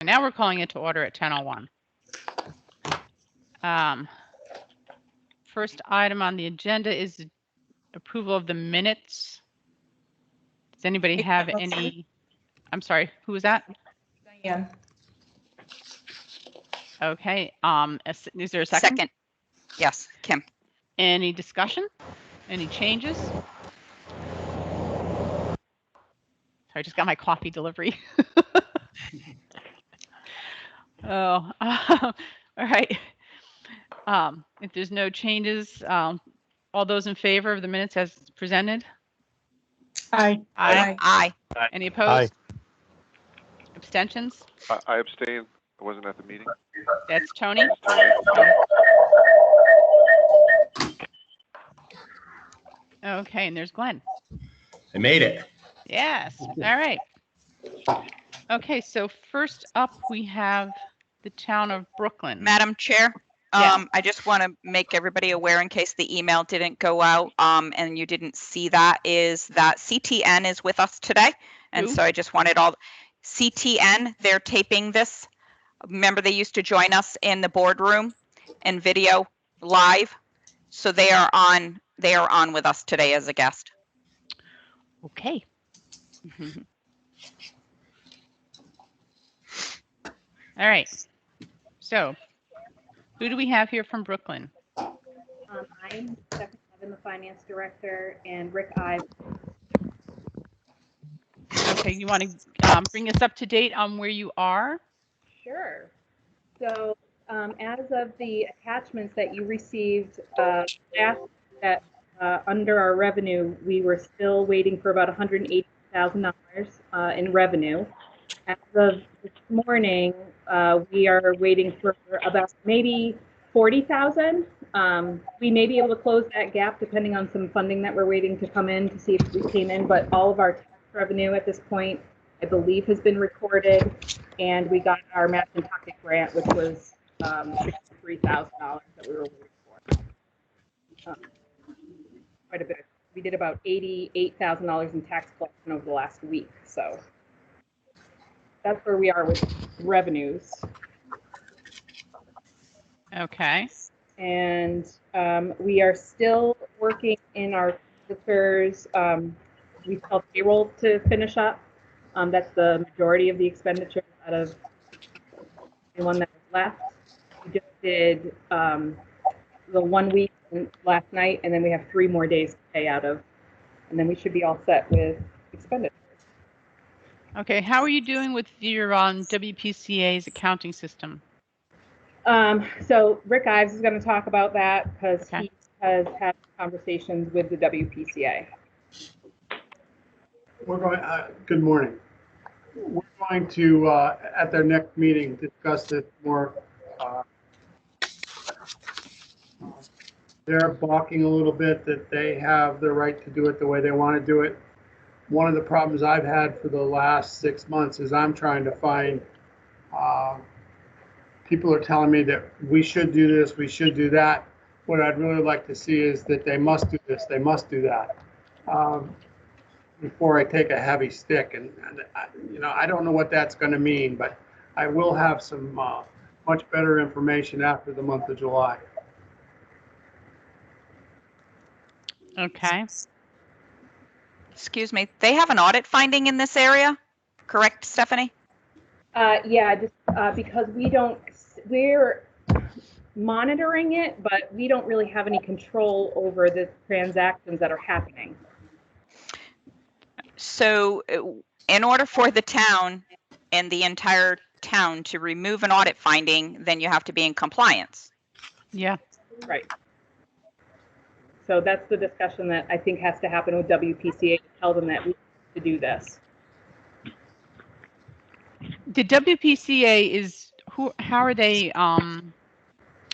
now we're calling it to order at 10:01. First item on the agenda is the approval of the minutes. Does anybody have any? I'm sorry, who was that? Diane. Okay. Is there a second? Second. Yes, Kim. Any discussion? Any changes? I just got my coffee delivery. Oh, all right. If there's no changes, all those in favor of the minutes as presented? Aye. Aye. Any opposed? Abstentions? I abstain. I wasn't at the meeting. That's Tony. Tony. Okay, and there's Glenn. I made it. Yes. All right. Okay, so first up we have the town of Brooklyn. Madam Chair, Yeah. I just want to make everybody aware in case the email didn't go out and you didn't see that, is that CTN is with us today. And Who? so I just wanted all CTN, they're taping this. Remember, they used to join us in the boardroom and video live. So they are on with us today as a guest. Okay. All right. So who do we have here from Brooklyn? I'm Stephanie Levin, the finance director, and Rick Ives. Okay, you want to bring us up to date on where you are? Sure. So as of the attachments that you received, that under our revenue, we were still waiting for about $180,000 in revenue. As of this morning, we are waiting for about maybe 40,000. We may be able to close that gap depending on some funding that we're waiting to come in to see if we came in, but all of our tax revenue at this point, I believe, has been recorded, and we got our match and pocket grant, which was $63,000 that we were waiting for. Quite a bit. We did about $88,000 in tax collection over the last week, so that's where we are with revenues. Okay. And we are still working in our expenditures. We still have payroll to finish up. That's the majority of the expenditures out of the one that was left. We just did the 1 week last night, and then we have 3 more days to pay out of, and then we should be all set with expenditures. Okay, how are you doing with your WPCA's accounting system? So Rick Ives is going to talk about that because Okay. he has had conversations with the WPCA. We're going. Good morning. We're going to at their next meeting discuss this more. They're balking a little bit that they have the right to do it the way they want to do it. One of the problems I've had for the last 6 months is I'm trying to find. People are telling me that we should do this, we should do that. What I'd really like to see is that they must do this, they must do that. Before I take a heavy stick, and I don't know what that's going to mean, but I will have some much better information after the month of July. Okay. Excuse me, they have an audit finding in this area, correct, Stephanie? Yeah, just because we're monitoring it, but we don't really have any control over the transactions that are happening. So in order for the town and the entire town to remove an audit finding, then you have to be in compliance. Yeah. Right. So that's the discussion that I think has to happen with WPCA to tell them that we need to do this. The WPCA is who? How are they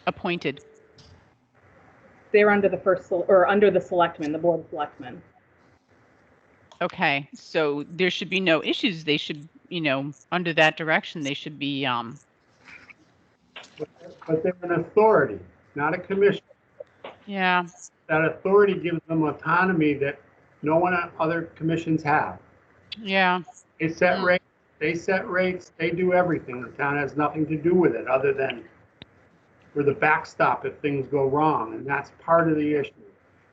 appointed? They're under the under the selectmen, the board of selectmen. Okay, so there should be no issues. They should, under that direction, they should be. But they're an authority, not a commission. Yeah. That authority gives them autonomy that no one other commissions have. Yeah. They set rates, They set rates, they do everything. The town has nothing to do with it other than we're the backstop if things go wrong, and that's part of the issue.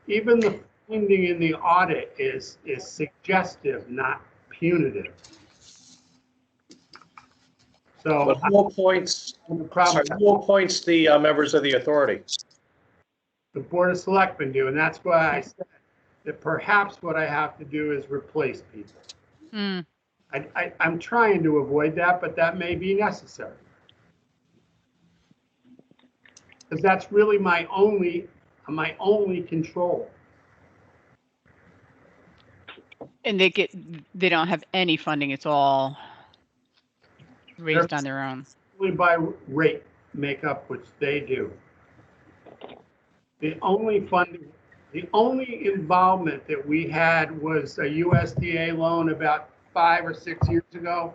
Even the finding in the audit is suggestive, not punitive. So But who appoints, the problem, who appoints the members of the authority? the Board of Selectmen do, and that's why I said that perhaps what I have to do is replace people. Hmm. I'm trying to avoid that, but that may be necessary. Because that's really my only control. And they don't have any funding. It's all raised on their own. Only by rate makeup, which they do. The only funding, the only involvement that we had was a USDA loan about 5 or 6 years ago,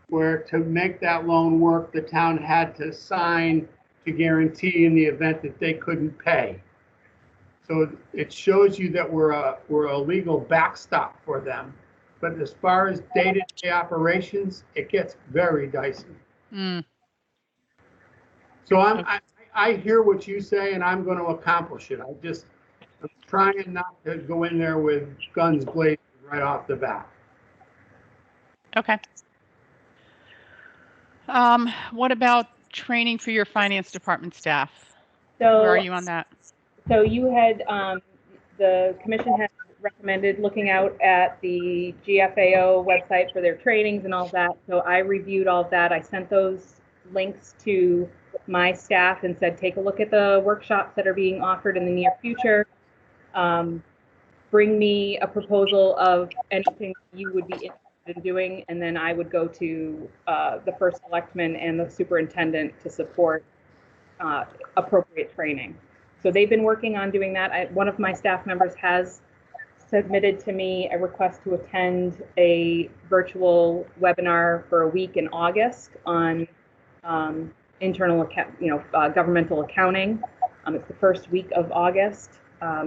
where to make that loan work, the town had to sign to guarantee in the event that they couldn't pay. So it shows you that we're a legal backstop for them. But as far as day-to-day operations, it gets very dicey. Hmm. So I hear what you say, and I'm going to accomplish it. I'm trying not to go in there with guns blazing right off the bat. Okay. What about training for your finance department staff? So, Where are you on that? So you had, the commission had recommended looking out at the GFAO website for their trainings and all that. So I reviewed all of that. I sent those links to my staff and said, take a look at the workshops that are being offered in the near future. Bring me a proposal of anything you would be interested in doing, and then I would go to the first selectman and the superintendent to support appropriate training. So they've been working on doing that. One of my staff members has submitted to me a request to attend a virtual webinar for a week in August on internal governmental accounting. It's the first week of August.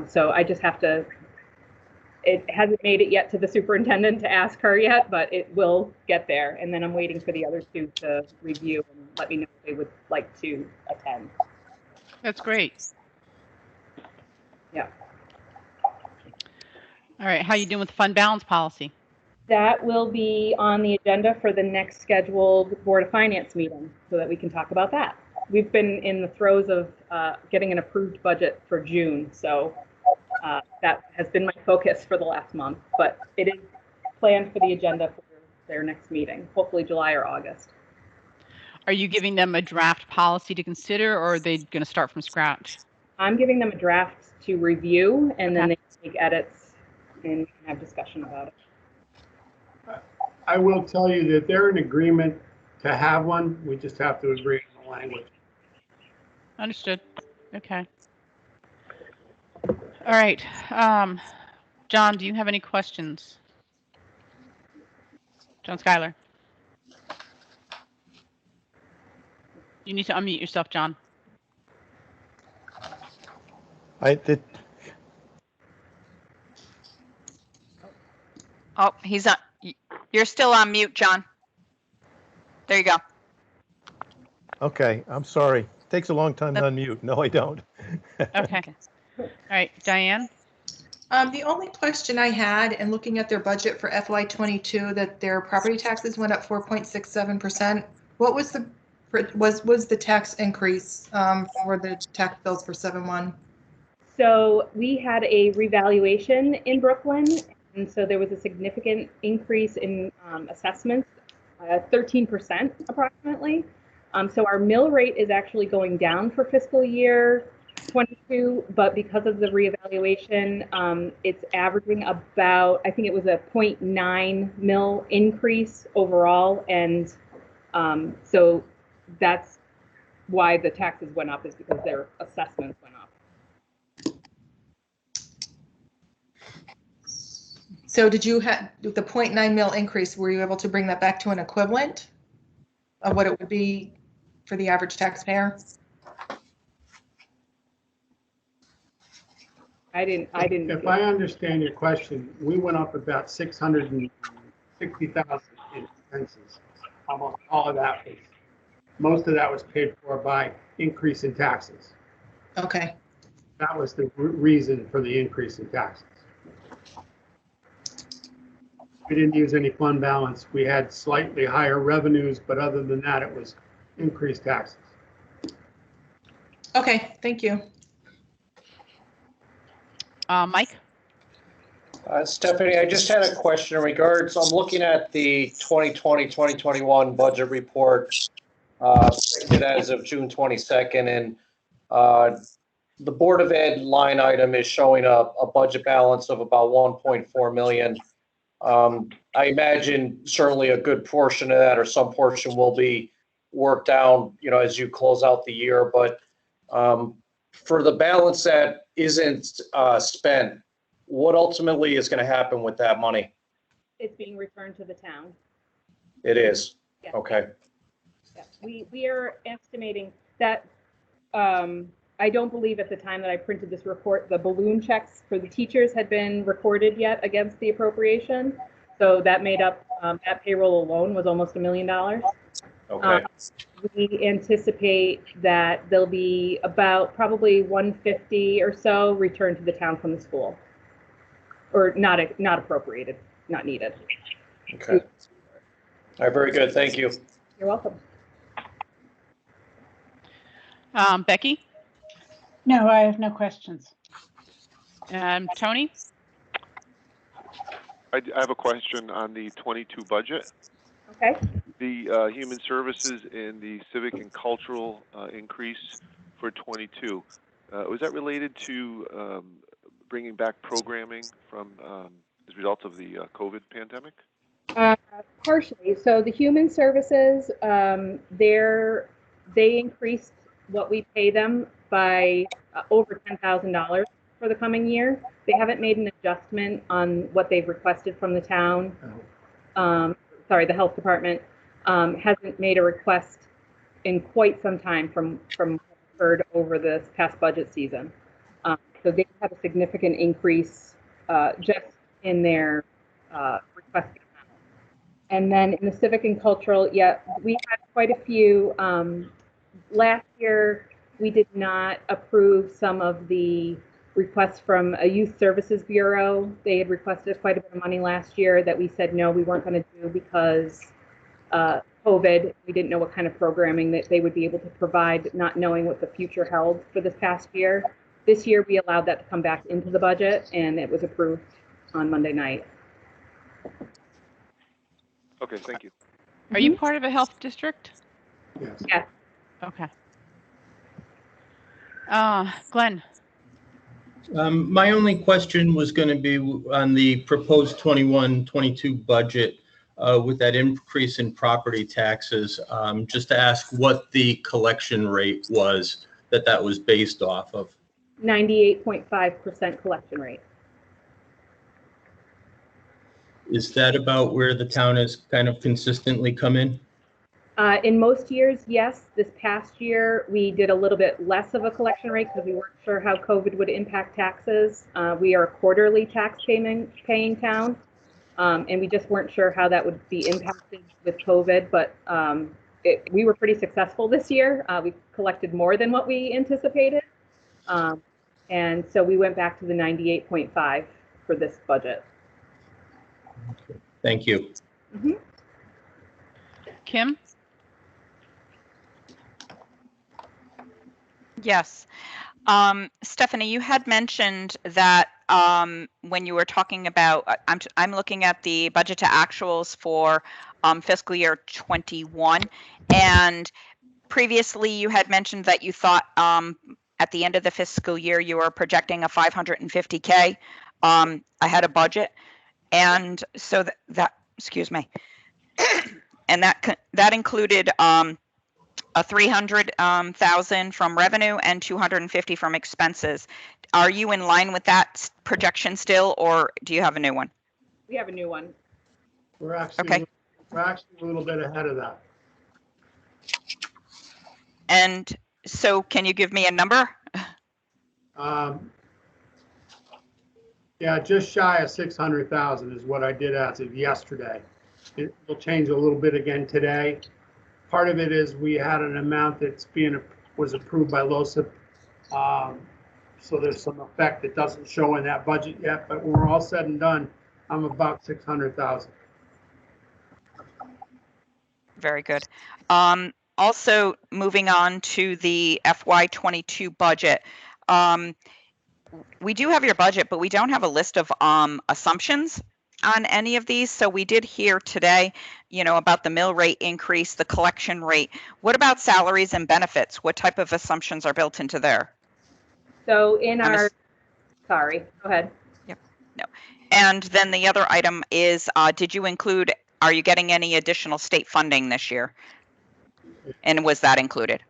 So I just have to, it hasn't made it yet to the superintendent to ask her yet, but it will get there. And then I'm waiting for the other two to review and let me know if they would like to attend. That's great. Yeah. All right. How you doing with the fund balance policy? That will be on the agenda for the next scheduled Board of Finance meeting so that we can talk about that. We've been in the throes of getting an approved budget for June, so that has been my focus for the last month, but it is planned for the agenda for their next meeting, hopefully July or August. Are you giving them a draft policy to consider, or are they going to start from scratch? I'm giving them a draft to review, and then Okay. they can make edits and have discussion about it. I will tell you that they're in agreement to have one. We just have to agree on the language. Understood. Okay. All right. John, do you have any questions? John Schuyler. You need to unmute yourself, John. Oh, he's on. You're still on mute, John. There you go. Okay, I'm sorry. Takes a long time to unmute. No, I don't. Okay. All right, Diane. The only question I had in looking at their budget for FY22, that their property taxes went up 4.67%. What was the tax increase for the tax bills for 7/1? So we had a revaluation in Brooklyn, and so there was a significant increase in assessments, 13% approximately. So our mill rate is actually going down for fiscal year 22, but because of the reevaluation, it's averaging about, I think it was a 0.9 mill increase overall, and so that's why the taxes went up, is because their assessments went up. So did you have the 0.9 mil increase? Were you able to bring that back to an equivalent of what it would be for the average taxpayer? I didn't. If I understand your question, we went up about 660,000 in expenses. almost all of that was, most of that was paid for by increase in taxes. Okay. That was the reason for the increase in taxes. We didn't use any fund balance. We had slightly higher revenues, but other than that, it was increased taxes. Okay, thank you. Mike? Stephanie, I just had a question in regards, I'm looking at the 2020, 2021 budget report printed as of June 22nd, and the Board of Ed line item is showing a budget balance of about 1.4 million. I imagine certainly a good portion of that or some portion will be worked down, as you close out the year. But for the balance that isn't spent, what ultimately is going to happen with that money? It's being returned to the town. It is. Yeah. Okay. Yeah. We are estimating that, I don't believe at the time that I printed this report, the balloon checks for the teachers had been recorded yet against the appropriation. So that made up, that payroll alone was almost $1 million. Okay. We anticipate that there'll be about probably 150 or so returned to the town from the school. Or not appropriated, not needed. Okay. All right. Very good. Thank you. You're welcome. Becky? No, I have no questions. Tony? I have a question on the 22 budget. Okay. The human services and the civic and cultural increase for 22. Was that related to bringing back programming from as a result of the COVID pandemic? Partially. So the human services, they increased what we pay them by over $10,000 for the coming year. They haven't made an adjustment on what they've requested from the town. Sorry, the health department hasn't made a request in quite some time from what I've heard over this past budget season. So they have a significant increase just in their request. And then in the civic and cultural, yeah, we had quite a few. Last year, we did not approve some of the requests from a youth services bureau. They had requested quite a bit of money last year that we said no, we weren't going to do because COVID. We didn't know what kind of programming that they would be able to provide, not knowing what the future held for this past year. This year, we allowed that to come back into the budget, and it was approved on Monday night. Okay, thank you. Are you part of a health district? Yes. Yes. Okay. Glenn? My only question was going to be on the proposed 21-22 budget with that increase in property taxes, just to ask what the collection rate was that was based off of. 98.5% collection rate. Is that about where the town has kind of consistently come in? In most years, yes. This past year, we did a little bit less of a collection rate because we weren't sure how COVID would impact taxes. We are a quarterly tax paying town, and we just weren't sure how that would be impacted with COVID, but we were pretty successful this year. We collected more than what we anticipated, and so we went back to the 98.5 for this budget. Thank you. Mm-hmm. Kim? Yes. Stephanie, you had mentioned that when you were talking about, I'm looking at the budget to actuals for fiscal year 21, and previously you had mentioned that you thought at the end of the fiscal year you were projecting a 550K ahead of budget, and so that excuse me, and that included a 300,000 from revenue and 250 from expenses. Are you in line with that projection still, or do you have a new one? We have a new one. We're actually, Okay. we're actually a little bit ahead of that. And so can you give me a number? Yeah, just shy of 600,000 is what I did as of yesterday. It'll change a little bit again today. Part of it is we had an amount that's was approved by LoSiP. So there's some effect that doesn't show in that budget yet, but when we're all said and done, I'm about 600,000. Very good. Also, moving on to the FY22 budget. We do have your budget, but we don't have a list of assumptions on any of these. So we did hear today, about the mill rate increase, the collection rate. What about salaries and benefits? What type of assumptions are built into there? So sorry, go ahead. Yep. No. And then the other item is, are you getting any additional state funding this year? And was that included?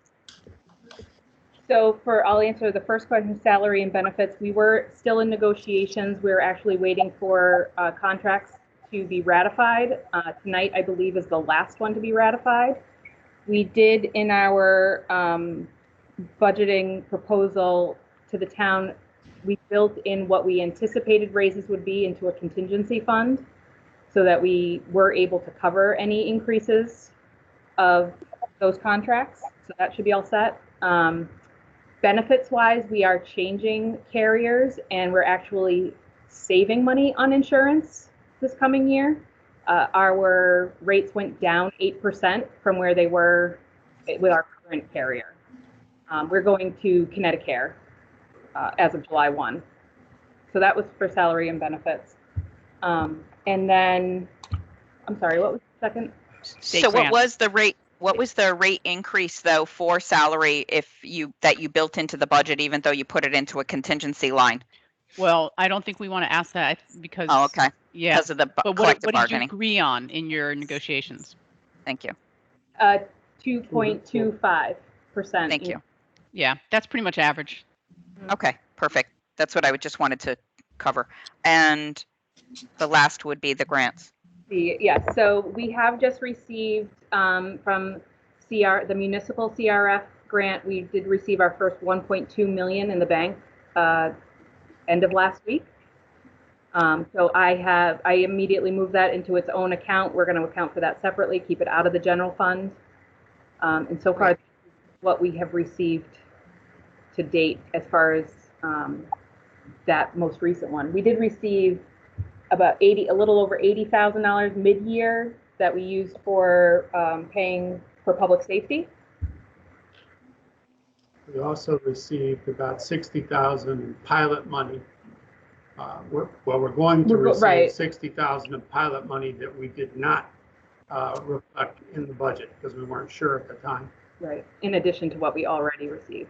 So I'll answer the first question, salary and benefits. We were still in negotiations. We're actually waiting for contracts to be ratified. Tonight, I believe, is the last one to be ratified. We did, in our budgeting proposal to the town, we built in what we anticipated raises would be into a contingency fund so that we were able to cover any increases of those contracts. So that should be all set. Benefits-wise, we are changing carriers and we're actually saving money on insurance this coming year. Our rates went down 8% from where they were with our current carrier. We're going to Connecticut as of July 1. So that was for salary and benefits. And then, I'm sorry, what was the second? So what was the rate? What was the rate increase though for salary that you built into the budget, even though you put it into a contingency line? Well, I don't think we want to ask that because. Oh, okay. Yeah. Because of the but collective what bargaining. did you agree on in your negotiations? Thank you. 2.25%. Thank you. Yeah, that's pretty much average. Okay, perfect. That's what I just wanted to cover. And the last would be the grants. So we have just received from the Municipal CRF grant. We did receive our first 1.2 million in the bank end of last week. So I immediately moved that into its own account. We're going to account for that separately, keep it out of the general fund. And so far, what we have received to date as far as that most recent one. We did receive about a little over $80,000 mid-year that we used for paying for public safety. We also received about 60,000 in pilot money. We're going to receive 60,000 in pilot money that we did not reflect in the budget because we weren't sure at the time. Right. In addition to what we already received,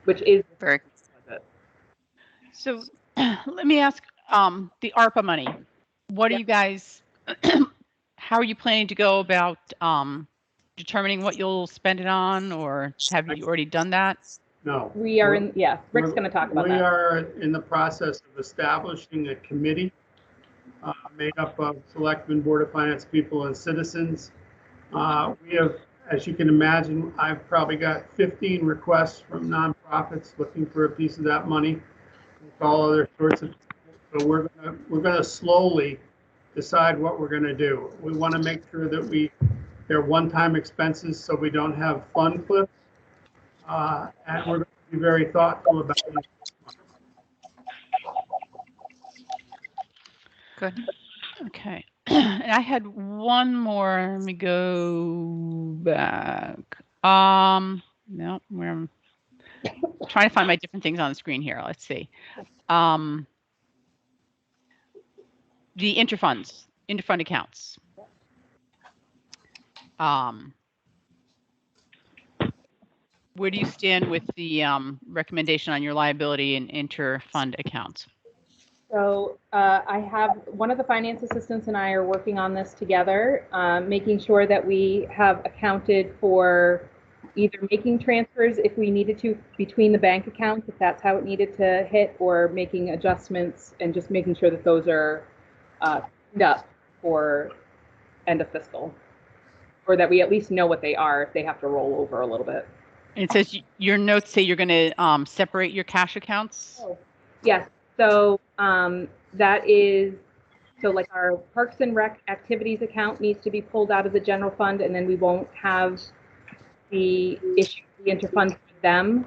which is very good. So let me ask the ARPA money. What are you guys, how are you planning to go about determining what you'll spend it on, or have you already done that? No. We are Rick's going to talk about that. We are in the process of establishing a committee made up of selectmen, Board of Finance people, and citizens. We have, as you can imagine, I've probably got 15 requests from nonprofits looking for a piece of that money, with all other sorts of. So we're gonna slowly decide what we're gonna do. We want to make sure that they're one-time expenses, so we don't have fund cliffs, and we're going to be very thoughtful about it. good. Okay. And I had one more. Let me go back. No, I'm trying to find my different things on the screen here. Let's see. The interfund accounts. Where do you stand with the recommendation on your liability and interfund accounts? So I have one of the finance assistants and I are working on this together, making sure that we have accounted for either making transfers if we needed to between the bank accounts, if that's how it needed to hit, or making adjustments and just making sure that those are cleaned up for end of fiscal, or that we at least know what they are if they have to roll over a little bit. And it says your notes say you're going to separate your cash accounts. Oh, yes. So that is So like our Parks and Rec activities account needs to be pulled out of the general fund, and then we won't have the issue of the interfund for them.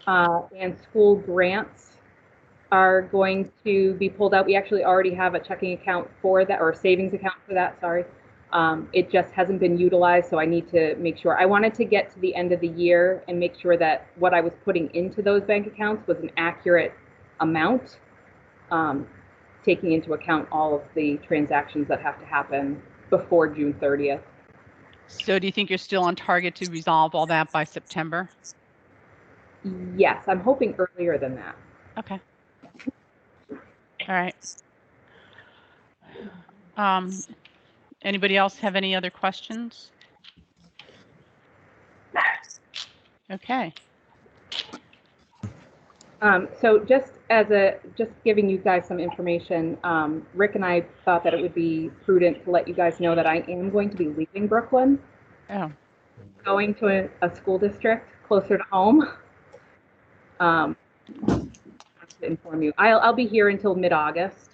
And school grants are going to be pulled out. We actually already have a checking account for that, or a savings account for that, sorry. It just hasn't been utilized, so I need to make sure. I wanted to get to the end of the year and make sure that what I was putting into those bank accounts was an accurate amount, taking into account all of the transactions that have to happen before June 30th. So do you think you're still on target to resolve all that by September? Yes, I'm hoping earlier than that. Okay. All right. Anybody else have any other questions? Okay. So just giving you guys some information, Rick and I thought that it would be prudent to let you guys know that I am going to be leaving Brooklyn, Oh, going to a school district closer to home. To inform you, I'll be here until mid-August,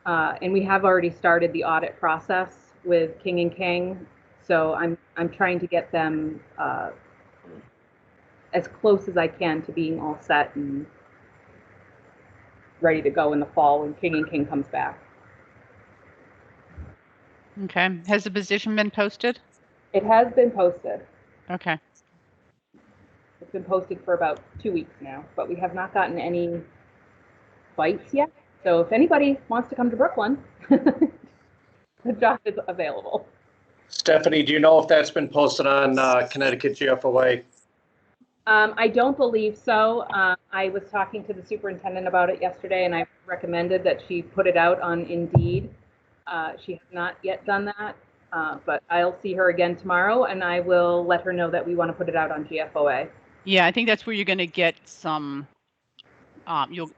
and we have already started the audit process with King & King. So I'm trying to get them as close as I can to being all set and ready to go in the fall when King & King comes back. okay. Has the position been posted? It has been posted. Okay. It's been posted for about 2 weeks now, but we have not gotten any bites yet. So if anybody wants to come to Brooklyn, the job is available. Stephanie, do you know if that's been posted on Connecticut GFOA? I don't believe so. I was talking to the superintendent about it yesterday, and I recommended that she put it out on Indeed. She has not yet done that, but I'll see her again tomorrow, and I will let her know that we want to put it out on GFOA. Yeah, I think that's where you're going to get some, you'll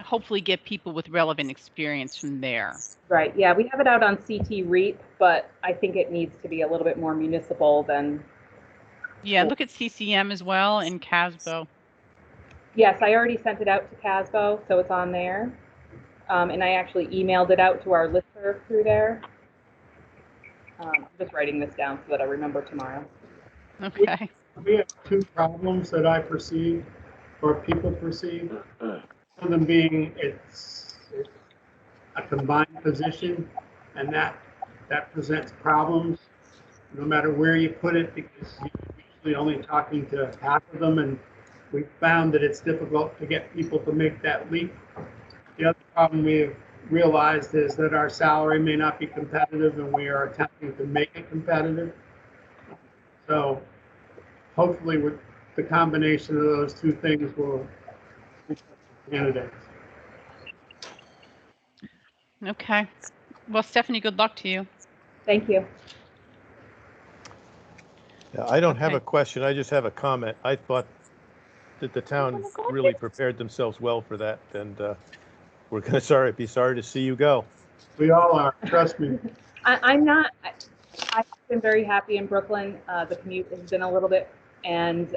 hopefully get people with relevant experience from there. Right, yeah, we have it out on CT REAP, but I think it needs to be a little bit more municipal than. Yeah, look at CCM as well and CASBO. Yes, I already sent it out to CASBO, so it's on there. And I actually emailed it out to our listserv through there. I'm just writing this down so that I remember tomorrow. Okay. We have two problems that I perceive, or people perceive. One of them being it's a combined position, and that presents problems no matter where you put it, because you're usually only talking to half of them, and we found that it's difficult to get people to make that leap. The other problem we have realized is that our salary may not be competitive, and we are attempting to make it competitive. So hopefully with the combination of those two things will candidates. Okay. Well, Stephanie, good luck to you. Thank you. Yeah, I don't have Okay. a question. I just have a comment. I thought that the town really prepared themselves well for that, and we're going to be sorry to see you go. We all are, trust me. I've been very happy in Brooklyn. The commute has been a little bit, and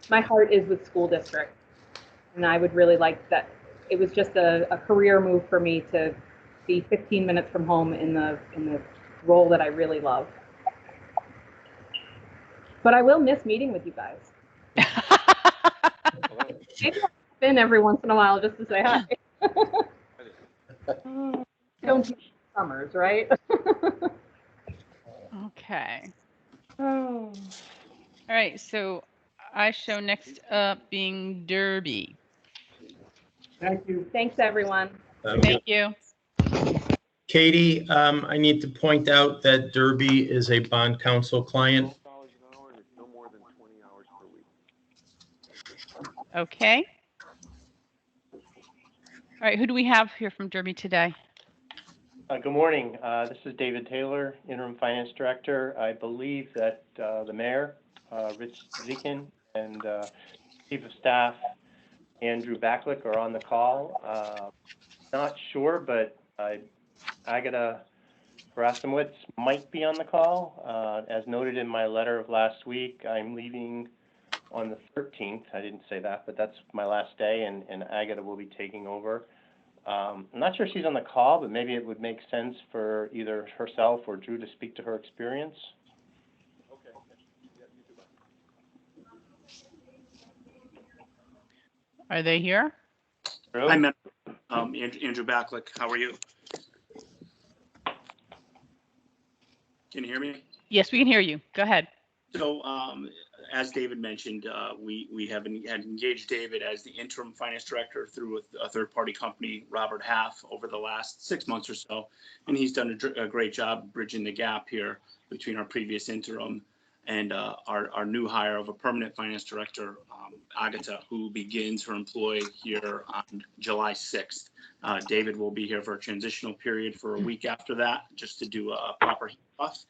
my heart is with school district. And I would really like that. It was just a career move for me to be 15 minutes from home in the role that I really love. But I will miss meeting with you guys. Maybe I'll pop in every once in a while just to say hi. Don't do summers, right? Okay. All right. So I show next up being Derby. Thank you. Thanks, everyone. Thank you. Katie, I need to point out that Derby is a bond counsel client. $12 an hour and it's no more than 20 hours per week. Okay. All right. Who do we have here from Derby today? Good morning. This is David Taylor, Interim Finance Director. I believe that the Mayor, Rich Zekin, and Chief of Staff, Andrew Backlick, are on the call. Not sure, but Agata Gerasimowicz might be on the call. As noted in my letter of last week, I'm leaving on the 13th. I didn't say that, but that's my last day, and Agata will be taking over. I'm not sure she's on the call, but maybe it would make sense for either herself or Drew to speak to her experience. Are they here? Drew? Hi, Andrew Backlick. How are you? Can you hear me? Yes, we can hear you. Go ahead. So, as David mentioned, we have engaged David as the interim finance director through a third-party company, Robert Half, over the last 6 months or so, and he's done a great job bridging the gap here between our previous interim and our new hire of a permanent finance director, Agatha, who begins her employ here on July 6th. David will be here for a transitional period for a week after that, just to do a proper handoff.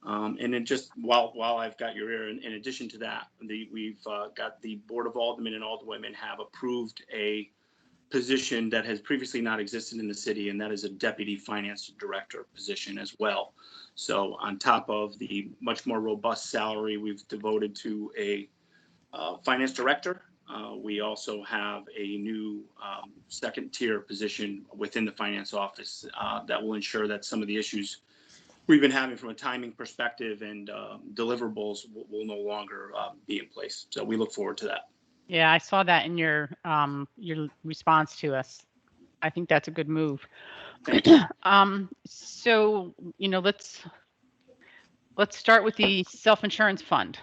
And then just while I've got your ear, in addition to that, we've got the Board of Aldermen and Alderwomen have approved a position that has previously not existed in the city, and that is a deputy finance director position as well. So on top of the much more robust salary we've devoted to a finance director, we also have a new second tier position within the finance office that will ensure that some of the issues we've been having from a timing perspective and deliverables will no longer be in place. So we look forward to that. Yeah, I saw that in your response to us. I think that's a good move. So, let's start with the self-insurance fund.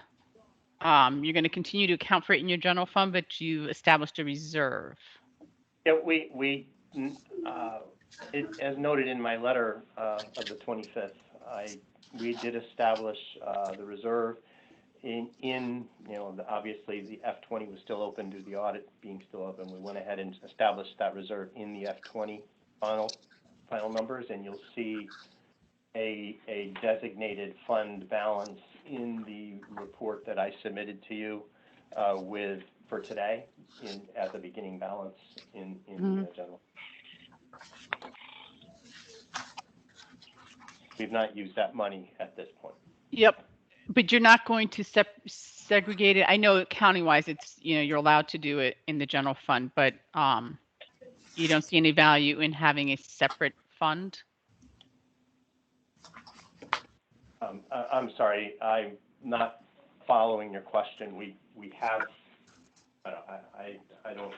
You're going to continue to account for it in your general fund, but you established a reserve. Yeah, as noted in my letter of the 25th, we did establish the reserve in obviously the F20 was still open due to the audit being still open. We went ahead and established that reserve in the F20 final numbers, and you'll see a designated fund balance in the report that I submitted to you for today as a beginning balance in the general. We've not used that money at this point. Yep, but you're not going to segregate it. I know accounting wise, it's you're allowed to do it in the general fund, but you don't see any value in having a separate fund. I'm sorry, I'm not following your question. We have. I don't.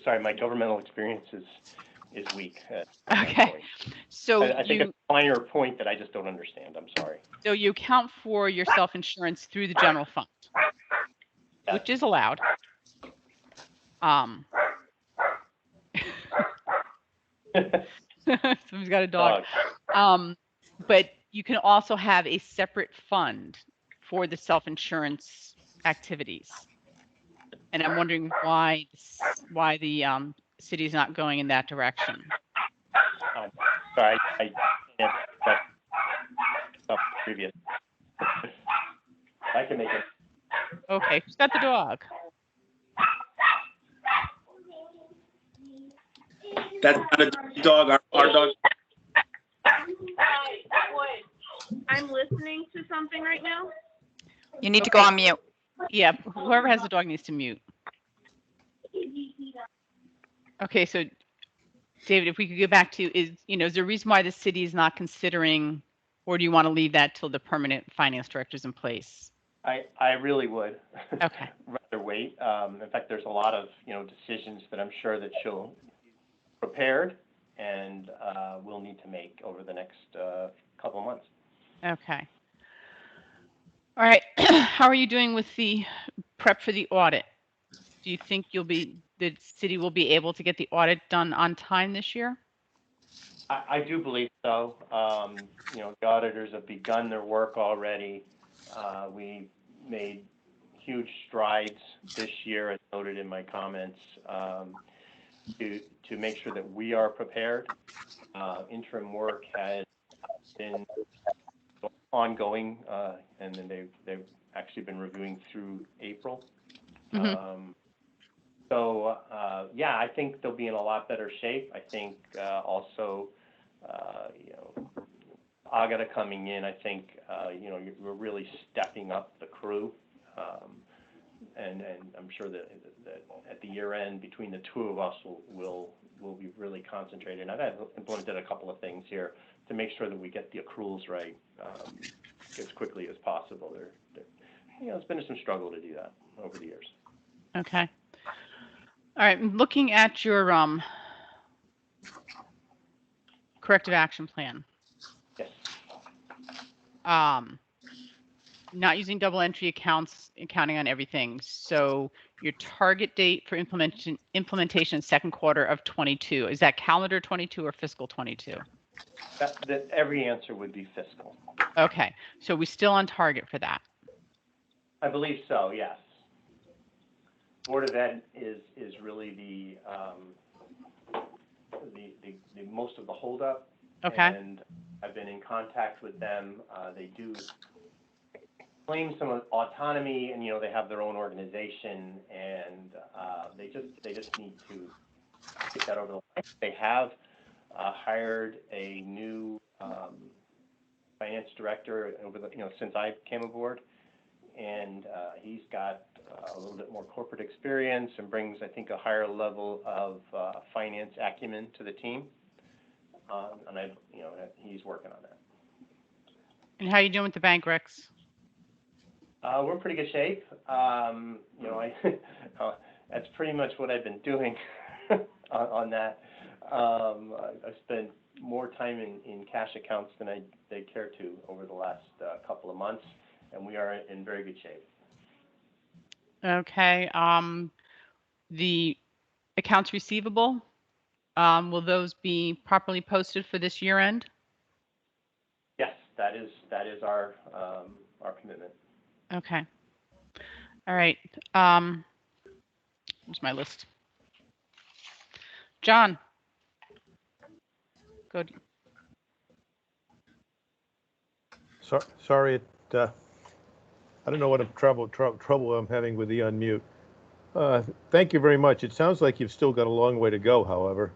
Sorry, my governmental experience is weak. Okay, so I think it's a minor point that I just don't understand. I'm sorry. So you account for your self-insurance through the general fund, which is allowed. Someone's got a dog. But you can also have a separate fund for the self-insurance activities. And I'm wondering why the city is not going in that direction. Sorry, I can't. Previous. I can make it. Okay, who's got the dog? That's not a dog. Our dog. I'm listening to something right now. You need to go on mute. Yeah, whoever has the dog needs to mute. Okay, so David, if we could go back to is there a reason why the city is not considering, or do you want to leave that till the permanent finance director's in place? I really would. Okay. Rather wait. In fact, there's a lot of decisions that I'm sure that she'll prepared and we'll need to make over the next couple of months. Okay. All right. How are you doing with the prep for the audit? Do you think the city will be able to get the audit done on time this year? I do believe so. The auditors have begun their work already. We made huge strides this year, as noted in my comments, to make sure that we are prepared. Interim work has been ongoing, and then they've actually been reviewing through April. Mm-hmm. Yeah, I think they'll be in a lot better shape. I think also, Agatha coming in, I think, we're really stepping up the crew. And I'm sure that at the year end, between the two of us, we'll we'll be really concentrated. And I've implemented a couple of things here to make sure that we get the accruals right as quickly as possible. It's been some struggle to do that over the years. Okay. All right. Looking at your corrective action plan. Yes. Not using double entry accounting on everything. So your target date for implementation second quarter of 22. Is that calendar 22 or fiscal 22? That every answer would be fiscal. Okay. So we still on target for that? I believe so, yes. Board of Ed is really the most of the holdup. Okay. And I've been in contact with them. They do claim some autonomy, and they have their own organization, and they just need to get that over the line. They have hired a new finance director since I came aboard, and he's got a little bit more corporate experience and brings, I think, a higher level of finance acumen to the team. And he's working on that. And how are you doing with the bank recs? We're in pretty good shape. That's pretty much what I've been doing on that. I've spent more time in cash accounts than I care to over the last couple of months, and we are in very good shape. Okay. The accounts receivable, will those be properly posted for this year end? Yes, that is our commitment. Okay. All right. Here's my list. John. Good. Sorry, I don't know what trouble I'm having with the unmute. Thank you very much. It sounds like you've still got a long way to go, however.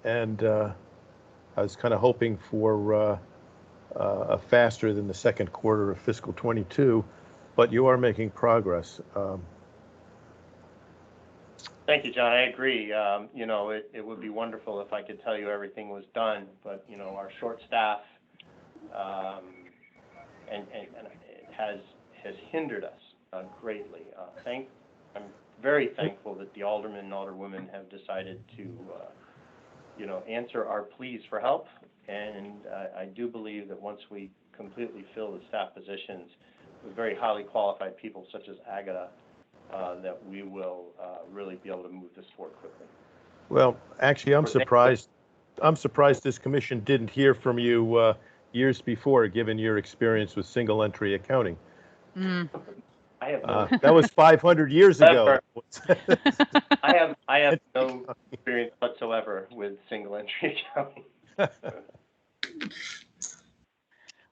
And I was kind of hoping for a faster than the second quarter of fiscal 22, but you are making progress. Thank you, John. I agree. It would be wonderful if I could tell you everything was done, but our short staff and it has hindered us greatly. I'm very thankful that the aldermen and alderwomen have decided to answer our pleas for help, and I do believe that once we completely fill the staff positions with very highly qualified people such as Agatha, that we will really be able to move this forward quickly. Well, actually, I'm surprised this commission didn't hear from you years before, given your experience with single entry accounting. Mm. I have that was 500 years ago. I have no experience whatsoever with single entry accounting.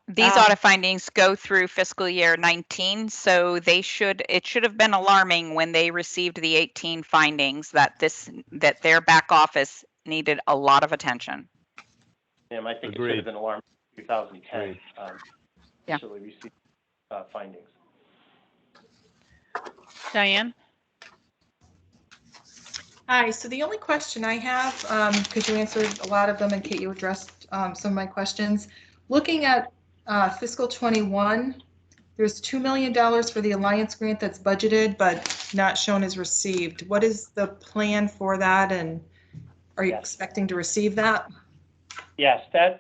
These audit findings go through fiscal year 19, so it should have been alarming when they received the 18 findings that their back office needed a lot of attention. Yeah, I think Agreed. It should have been alarming in 2010. Yeah. Actually received findings. Diane? Hi, so the only question I have, because you answered a lot of them and Kate, you addressed some of my questions. Looking at fiscal 21, there's $2 million for the Alliance grant that's budgeted but not shown as received. What is the plan for that, and are you expecting to receive that? Yes, that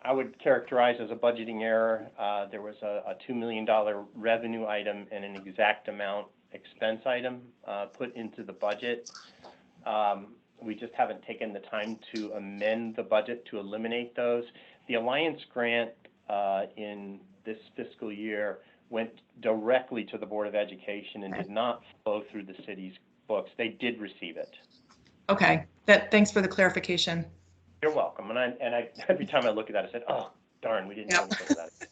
I would characterize as a budgeting error. There was a $2 million revenue item and an exact amount expense item put into the budget. We just haven't taken the time to amend the budget to eliminate those. The Alliance grant in this fiscal year went directly to the Board of Education and did not flow through the city's books. They did receive it. Okay, thanks for the clarification. You're welcome. And I every time I look at that, I said, "Oh, darn, we didn't do anything with that."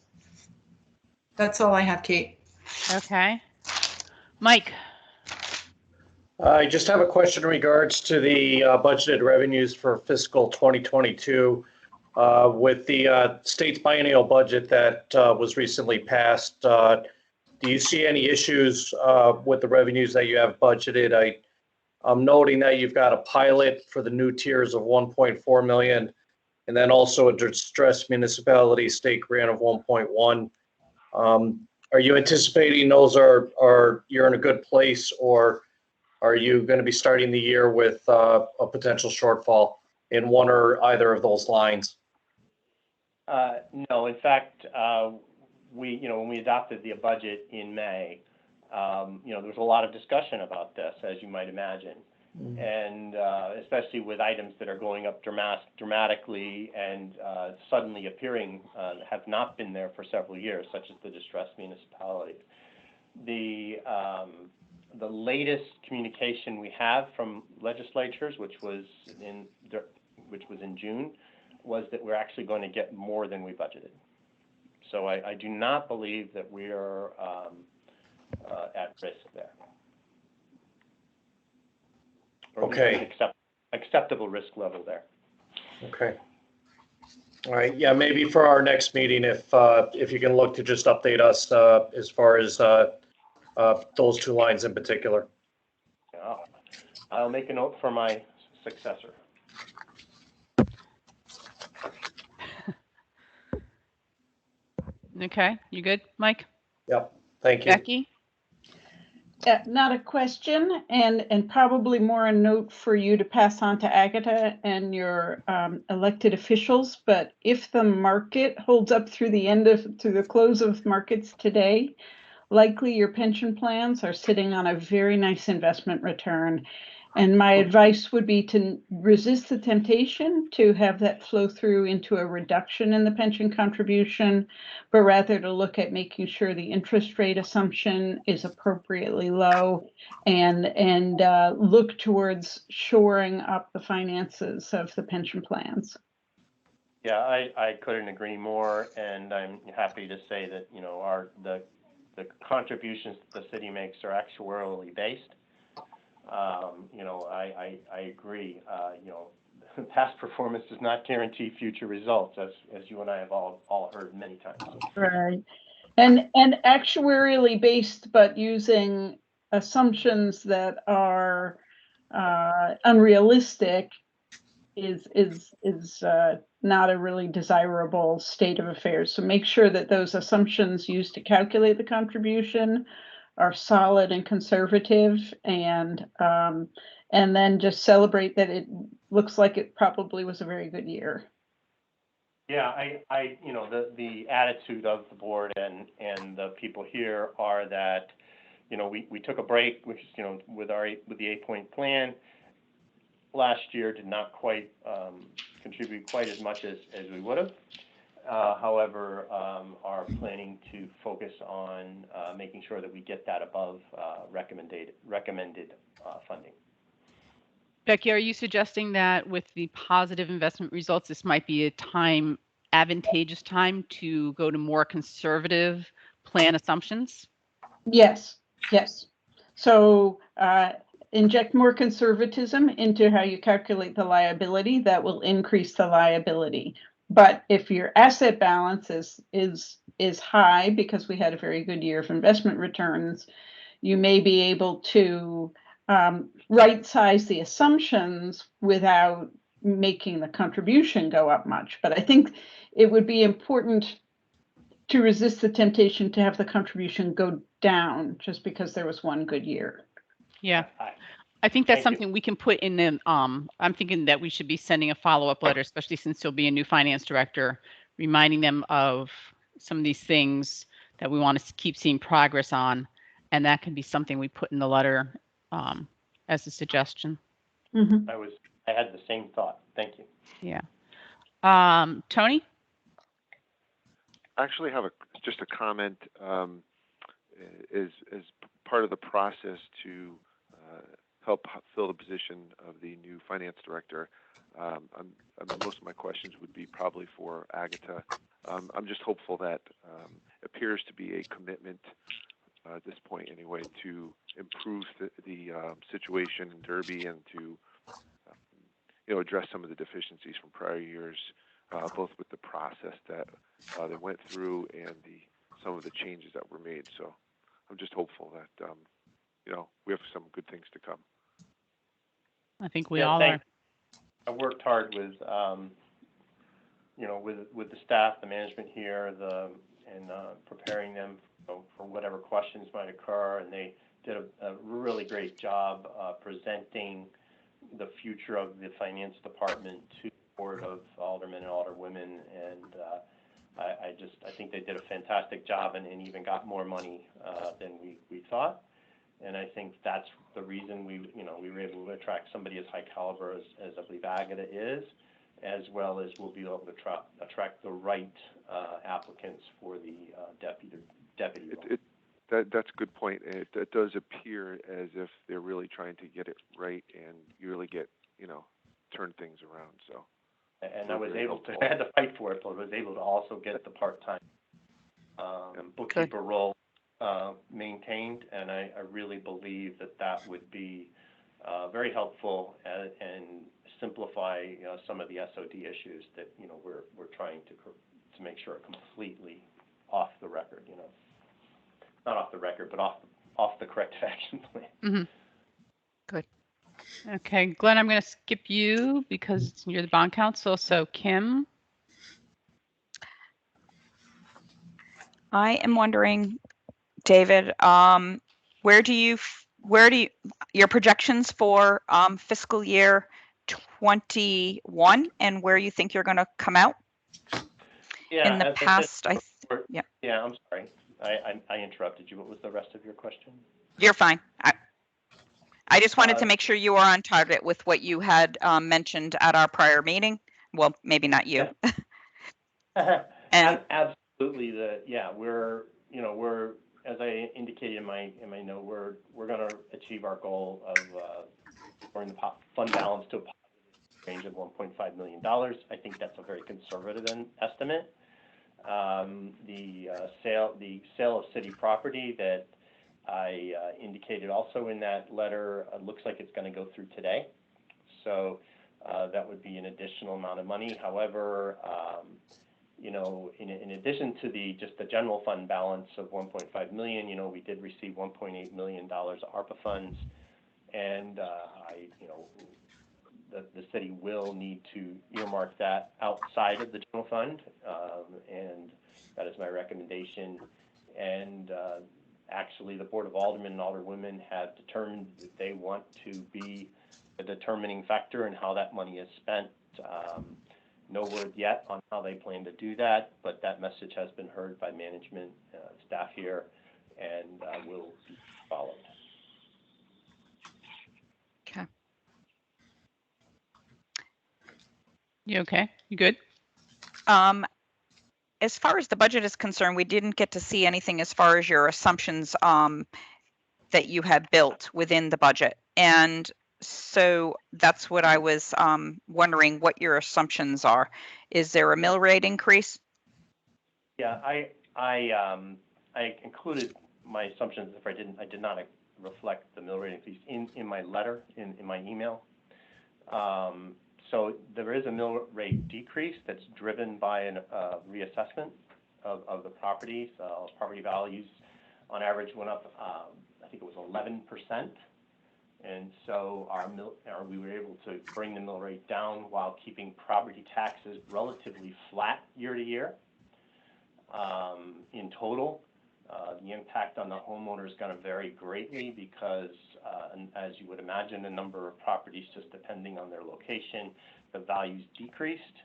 That's all I have, Kate. Okay. Mike? I just have a question in regards to the budgeted revenues for fiscal 2022. With the state's biennial budget that was recently passed, do you see any issues with the revenues that you have budgeted? noting that you've got a pilot for the new tiers of 1.4 million, and then also a distressed municipality state grant of 1.1. Are you anticipating those you're in a good place, or are you going to be starting the year with a potential shortfall in one or either of those lines? No, in fact, when we adopted the budget in May, there was a lot of discussion about this, as you might imagine. And especially with items that are going up dramatically and suddenly appearing have not been there for several years, such as the distressed municipalities. The latest communication we have from legislatures, which was in June, was that we're actually going to get more than we budgeted. So I do not believe that we are at risk there. Okay. Acceptable risk level there. Okay. All right. Yeah, maybe for our next meeting, if you can look to just update us as far as those two lines in particular. Yeah. I'll make a note for my successor. Okay, you good, Mike? Yep. Thank you. Becky? Not a question, and probably more a note for you to pass on to Agatha and your elected officials. But if the market holds up through the close of markets today, likely your pension plans are sitting on a very nice investment return. And my advice would be to resist the temptation to have that flow through into a reduction in the pension contribution, but rather to look at making sure the interest rate assumption is appropriately low and look towards shoring up the finances of the pension plans. Yeah, I couldn't agree more, and I'm happy to say that the contributions that the city makes are actuarially based. I agree. Past performance does not guarantee future results, as you and I have all heard many times. Right, and actuarially based, but using assumptions that are unrealistic is not a really desirable state of affairs. So make sure that those assumptions used to calculate the contribution are solid and conservative, and then just celebrate that it looks like it probably was a very good year. Yeah, the attitude of the board and the people here are that, we took a break, which with the 8-point plan last year did not quite contribute quite as much as we would have. However, are planning to focus on making sure that we get that above recommended funding. Becky, are you suggesting that with the positive investment results, this might be a advantageous time to go to more conservative plan assumptions? Yes. So inject more conservatism into how you calculate the liability. That will increase the liability. But if your asset balance is high because we had a very good year of investment returns, you may be able to right size the assumptions without making the contribution go up much. But I think it would be important to resist the temptation to have the contribution go down just because there was one good year. Yeah. I think that's something we can put in the, I'm thinking that we should be sending a follow-up letter, especially since there'll be a new finance director, reminding them of some of these things that we want to keep seeing progress on. And that can be something we put in the letter as a suggestion. Mm-hmm. I had the same thought. Thank you. Yeah. Tony? I actually have just a comment as part of the process to help fill the position of the new finance director. Most of my questions would be probably for Agatha. I'm just hopeful that appears to be a commitment at this point anyway to improve the situation in Derby and to address some of the deficiencies from prior years, both with the process that they went through and some of the changes that were made. So I'm just hopeful that we have some good things to come. I think we Yeah, all thanks. are. I worked hard with, you know, with the staff, the management here, and preparing them for whatever questions might occur, and they did a really great job presenting the future of the finance department to the Board of Aldermen and Alderwomen, and I think they did a fantastic job, and even got more money than we thought. And I think that's the reason we were able to attract somebody as high caliber as I believe Agatha is, as well as we'll be able to attract the right applicants for the deputy role. That's a good point. It does appear as if they're really trying to get it right, and you really get, turn things around. So. And I was able to, I had to fight for it, but I was able to also get the part-time bookkeeper role maintained, and I really believe that would be very helpful and simplify some of the SOD issues that we're trying to make sure are completely off the record, not off the record, but off the corrective action plan. Mm-hmm. Good. Okay, Glenn, I'm going to skip you because you're the bond counsel. So Kim. I am wondering, David, where do you your projections for fiscal year 21 and where you think you're going to come out? Yeah, in the past, yeah, I'm sorry. I interrupted you. What was the rest of your question? You're fine. I just wanted to make sure you were on target with what you had mentioned at our prior meeting. Well, maybe not you. And absolutely, we're as I indicated in my note, we're going to achieve our goal of bringing the fund balance to a positive range of $1.5 million. I think that's a very conservative estimate. The sale of city property that I indicated also in that letter looks like it's going to go through today. So that would be an additional amount of money. However, in addition to just the general fund balance of 1.5 million, we did receive $1.8 million of ARPA funds, and the city will need to earmark that outside of the general fund, and that is my recommendation. And actually, the Board of Aldermen and Alderwomen have determined that they want to be a determining factor in how that money is spent. No word yet on how they plan to do that, but that message has been heard by management, staff here, and will be followed. Okay. You okay? You good? As far as the budget is concerned, we didn't get to see anything as far as your assumptions that you had built within the budget. And so that's what I was wondering what your assumptions are. Is there a mill rate increase? Yeah, I included my assumptions. If I did not reflect the mill rate increase in my letter, in my email. So there is a mill rate decrease that's driven by a reassessment of the properties. Property values on average went up, I think it was 11%. And so we were able to bring the mill rate down while keeping property taxes relatively flat year to year. In total, the impact on the homeowner is going to vary greatly because, as you would imagine, the number of properties, just depending on their location, the values decreased,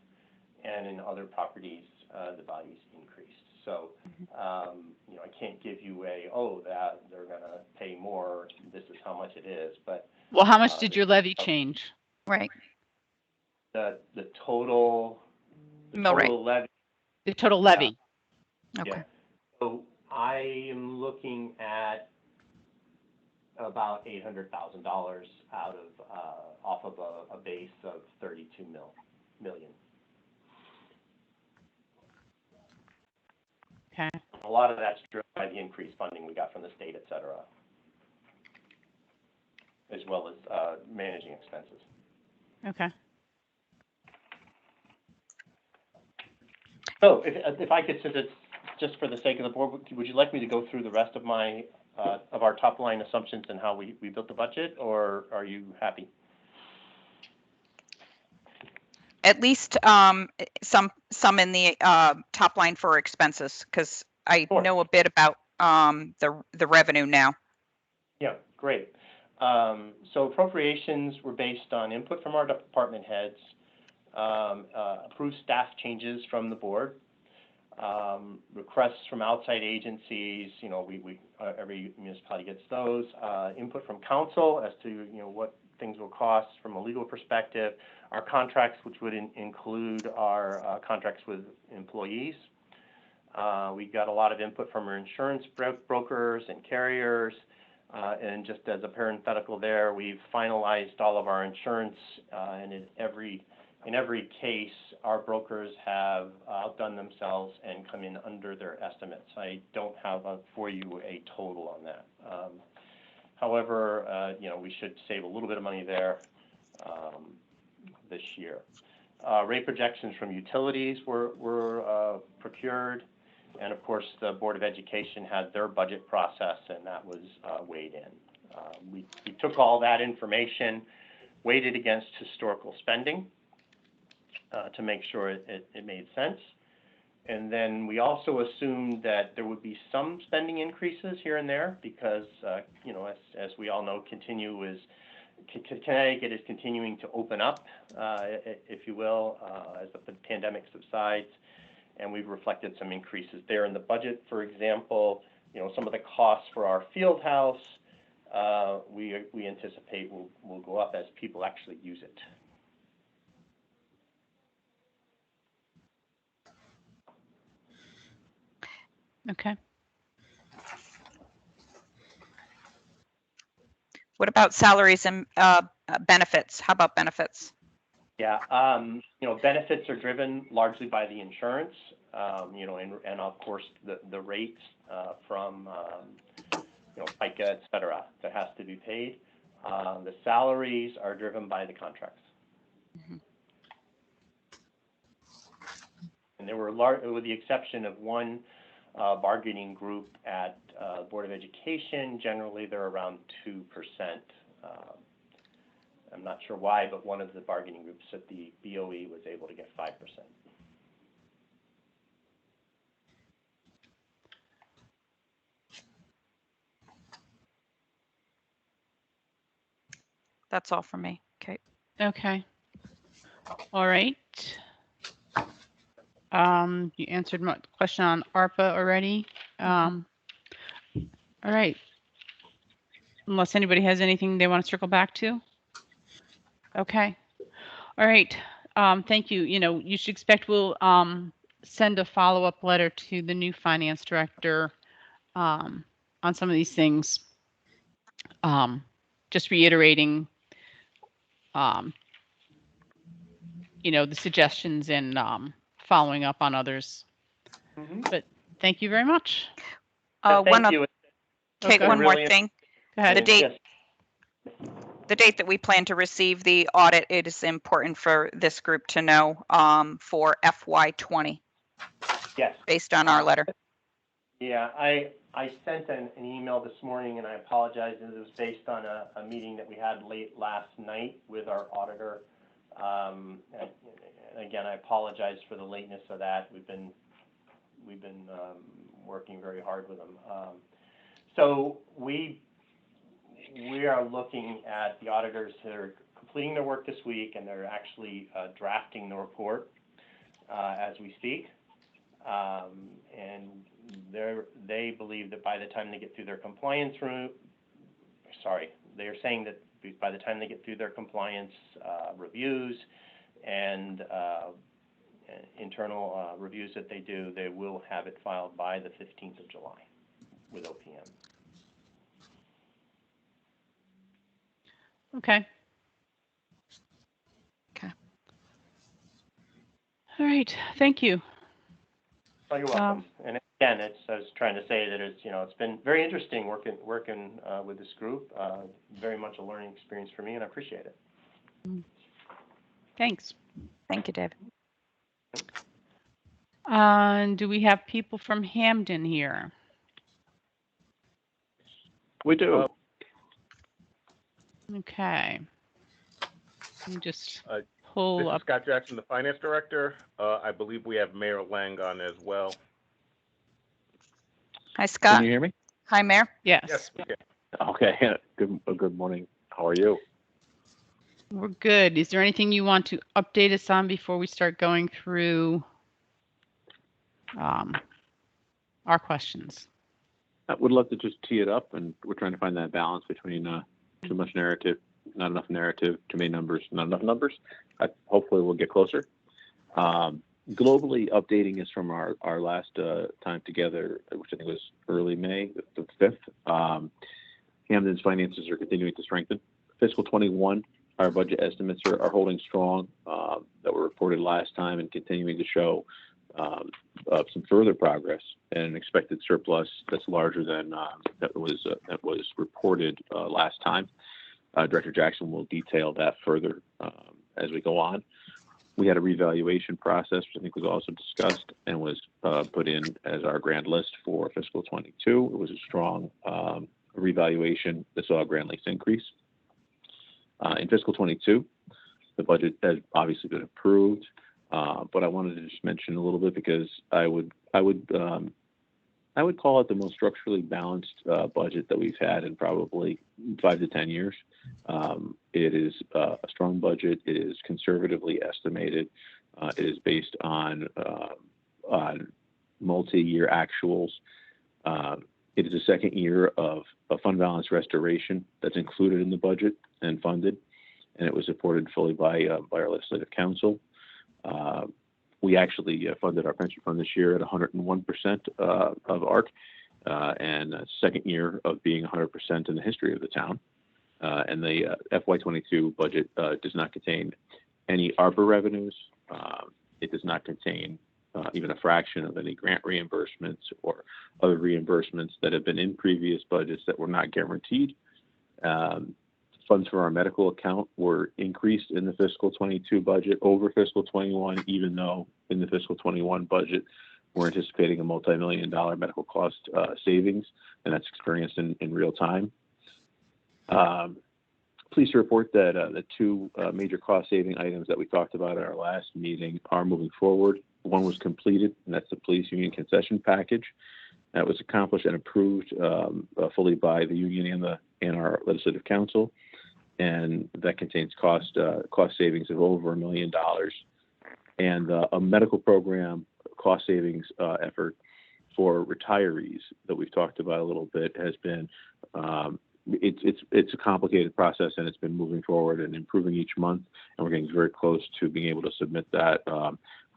and in other properties, the values increased. So, I can't give you that they're going to pay more. This is how much it is, but. Well, how much did your levy change? Right. The total mill rate. Levy. The total levy. Yeah. Okay. Yeah. So I am looking at about $800,000 out of off of a base of 32 million. Okay. A lot of that's driven by the increased funding we got from the state, et cetera, as well as managing expenses. Okay. So if I could, since it's just for the sake of the board, would you like me to go through the rest of my of our top line assumptions and how we built the budget, or are you happy? At least some in the top line for expenses, because I Sure. know a bit about the revenue now. Yeah, great. So appropriations were based on input from our department heads, approved staff changes from the board, requests from outside agencies. You know, every municipality gets those. Input from council as to what things will cost from a legal perspective. Our contracts, which would include our contracts with employees. We got a lot of input from our insurance brokers and carriers. And just as a parenthetical there, we've finalized all of our insurance, and in every case, our brokers have outdone themselves and come in under their estimates. I don't have for you a total on that. However, we should save a little bit of money there this year. Rate projections from utilities were procured. And of course, the Board of Education had their budget process, and that was weighed in. We took all that information, weighed it against historical spending to make sure it made sense. And then we also assumed that there would be some spending increases here and there because, as we all know, Connecticut is continuing to open up, if you will, as the pandemic subsides. And we've reflected some increases there in the budget. For example, some of the costs for our field house, we anticipate will go up as people actually use it. Okay. What about salaries and benefits? How about benefits? Yeah, benefits are driven largely by the insurance, and of course the rates from, FICA, et cetera, that has to be paid. The salaries are driven by the contracts. Mm-hmm. And there were with the exception of one bargaining group at Board of Education, generally they're around 2%. I'm not sure why, but one of the bargaining groups at the BOE was able to get 5%. That's all for me. Okay. Okay. All right. You answered my question on ARPA already. All right. Unless anybody has anything they want to circle back to. Okay. All right. Thank you. You should expect we'll send a follow-up letter to the new finance director on some of these things. Just reiterating, the suggestions and following up on others. Mm-hmm. But thank you very much. Thank you. Kate, one more thing. Go ahead. The date that we plan to receive the audit, it is important for this group to know for FY20. Yes. Based on our letter. Yeah, I sent an email this morning, and I apologize. It was based on a meeting that we had late last night with our auditor. Again, I apologize for the lateness of that. We've been working very hard with them. So we are looking at the auditors that are completing their work this week, and they're actually drafting the report as we speak. And they believe that by the time they get through their compliance they're saying that by the time they get through their compliance reviews and internal reviews that they do, they will have it filed by the 15th of July with OPM. Okay. Okay. All right. Thank you. Oh, you're welcome. And again, I was trying to say that it's been very interesting working with this group. Very much a learning experience for me, and I appreciate it. Thanks. Thank you, David. Do we have people from Hamden here? We do. Okay. Let me just. pull This is up. Scott Jackson, the Finance Director. I believe we have Mayor Lang on as well. Hi, Can Scott. you hear me? Hi, Mayor. Yes, Yes, we can. Okay. Good morning. How are you? we're good. Is there anything you want to update us on before we start going through our questions? I would love to just tee it up, and we're trying to find that balance between too much narrative, not enough narrative, too many numbers, not enough numbers. Hopefully, we'll get closer. Globally, updating is from our last time together, which I think was early May, the 5th. Camden's finances are continuing to strengthen. Fiscal 21, our budget estimates are holding strong that were reported last time and continuing to show some further progress and an expected surplus that's larger than that was reported last time. Director Jackson will detail that further as we go on. We had a revaluation process, which I think was also discussed and was put in as our grand list for fiscal 22. It was a strong revaluation that saw a grand list increase. In fiscal 22, the budget has obviously been approved, but I wanted to just mention a little bit because I would call it the most structurally balanced budget that we've had in probably 5 to 10 years. It is a strong budget. It is conservatively estimated. It is based on multi-year actuals. It is the second year of a fund balance restoration that's included in the budget and funded, and it was supported fully by our legislative council. We actually funded our pension fund this year at 101% of ARC, and second year of being 100% in the history of the town. And the FY22 budget does not contain any ARPA revenues. It does not contain even a fraction of any grant reimbursements or other reimbursements that have been in previous budgets that were not guaranteed. Funds for our medical account were increased in the fiscal 22 budget over fiscal 21, even though in the fiscal 21 budget, we're anticipating a multi-million-dollar medical cost savings, and that's experienced in real time. Pleased to report that the two major cost-saving items that we talked about at our last meeting are moving forward. One was completed, and that's the police union concession package. That was accomplished and approved fully by the union and our legislative council, and that contains cost savings of over $1 million. And a medical program cost savings effort for retirees that we've talked about a little bit has been it's a complicated process, and it's been moving forward and improving each month, and we're getting very close to being able to submit that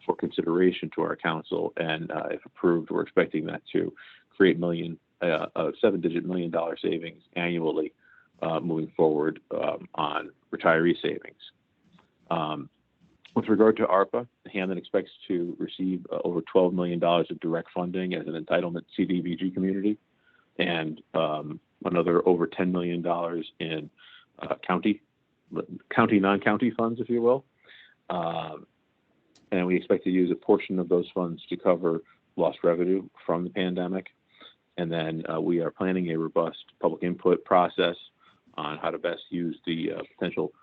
for consideration to our council. And if approved, we're expecting that to create a $7-digit million savings annually moving forward on retiree savings. With regard to ARPA, Hamden expects to receive over $12 million of direct funding as an entitlement CDBG community, and another over $10 million in county, non-county funds, if you will. And we expect to use a portion of those funds to cover lost revenue from the pandemic. And then we are planning a robust public input process on how to best use the potential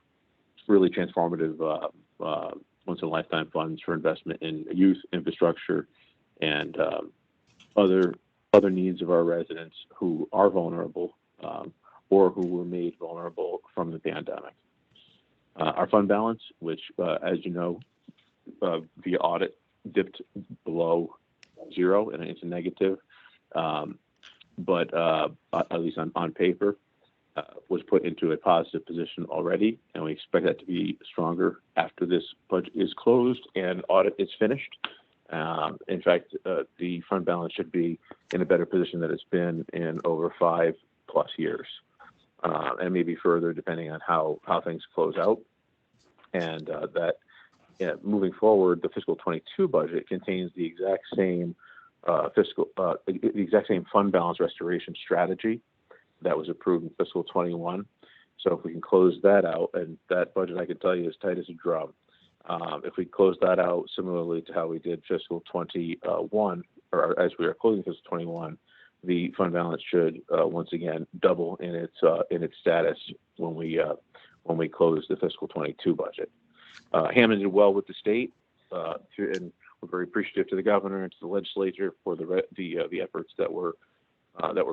really transformative once-in-a-lifetime funds for investment in youth infrastructure and other needs of our residents who are vulnerable or who were made vulnerable from the pandemic. Our fund balance, which, as you know, via audit, dipped below zero, and it's a negative, but at least on paper, was put into a positive position already, and we expect that to be stronger after this budget is closed and audit is finished. In fact, the fund balance should be in a better position than it's been in over 5+ years, and maybe further depending on how things close out. And moving forward, the fiscal 22 budget contains the exact same fund balance restoration strategy that was approved in fiscal 21. So if we can close that out, and that budget, I can tell you, is tight as a drum. If we close that out similarly to how we did fiscal 21, or as we are closing fiscal 21, the fund balance should once again double in its status when we close the fiscal 22 budget. Hammond did well with the state, and we're very appreciative to the governor and to the legislature for the efforts that were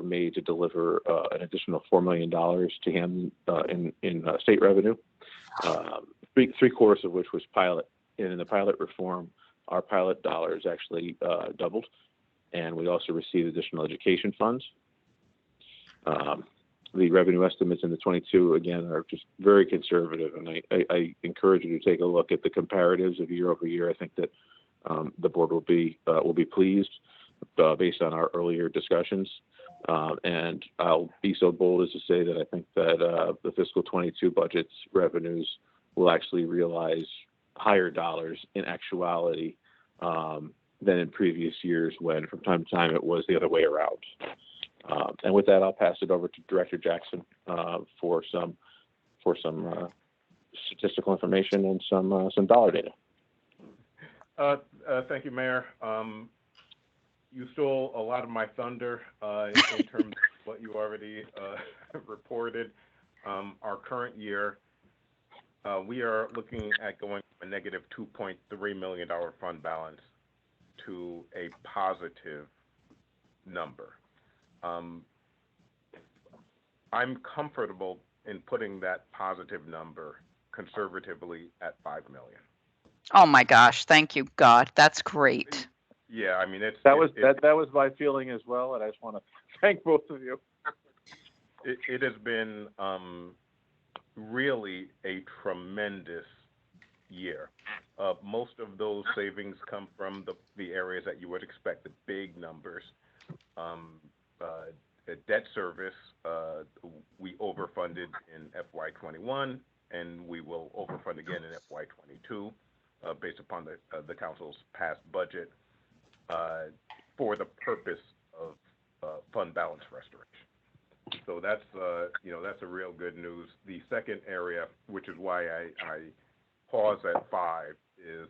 made to deliver an additional $4 million to Hammond in state revenue. Three-quarters of which was pilot. And in the pilot reform, our pilot dollars actually doubled, and we also received additional education funds. The revenue estimates in the 22 again are just very conservative, and I encourage you to take a look at the comparatives of year over year. I think that the board will be pleased based on our earlier discussions. And I'll be so bold as to say that I think that the fiscal 22 budget's revenues will actually realize higher dollars in actuality than in previous years when from time to time it was the other way around. And with that, I'll pass it over to Director Jackson for some statistical information and some dollar data. Thank you, Mayor. You stole a lot of my thunder in terms of what you already reported. Our current year, we are looking at going from a negative $2.3 million fund balance to a positive number. I'm comfortable in putting that positive number conservatively at $5 million. Oh my gosh, thank you, God. That's great. Yeah, I mean, that was my feeling as well, and I just want to thank both of you. It has been really a tremendous year. Most of those savings come from the areas that you would expect, the big numbers. Debt service, we overfunded in FY21, and we will overfund again in FY22 based upon the council's past budget for the purpose of fund balance restoration. So that's that's a real good news. The second area, which is why I pause at 5, is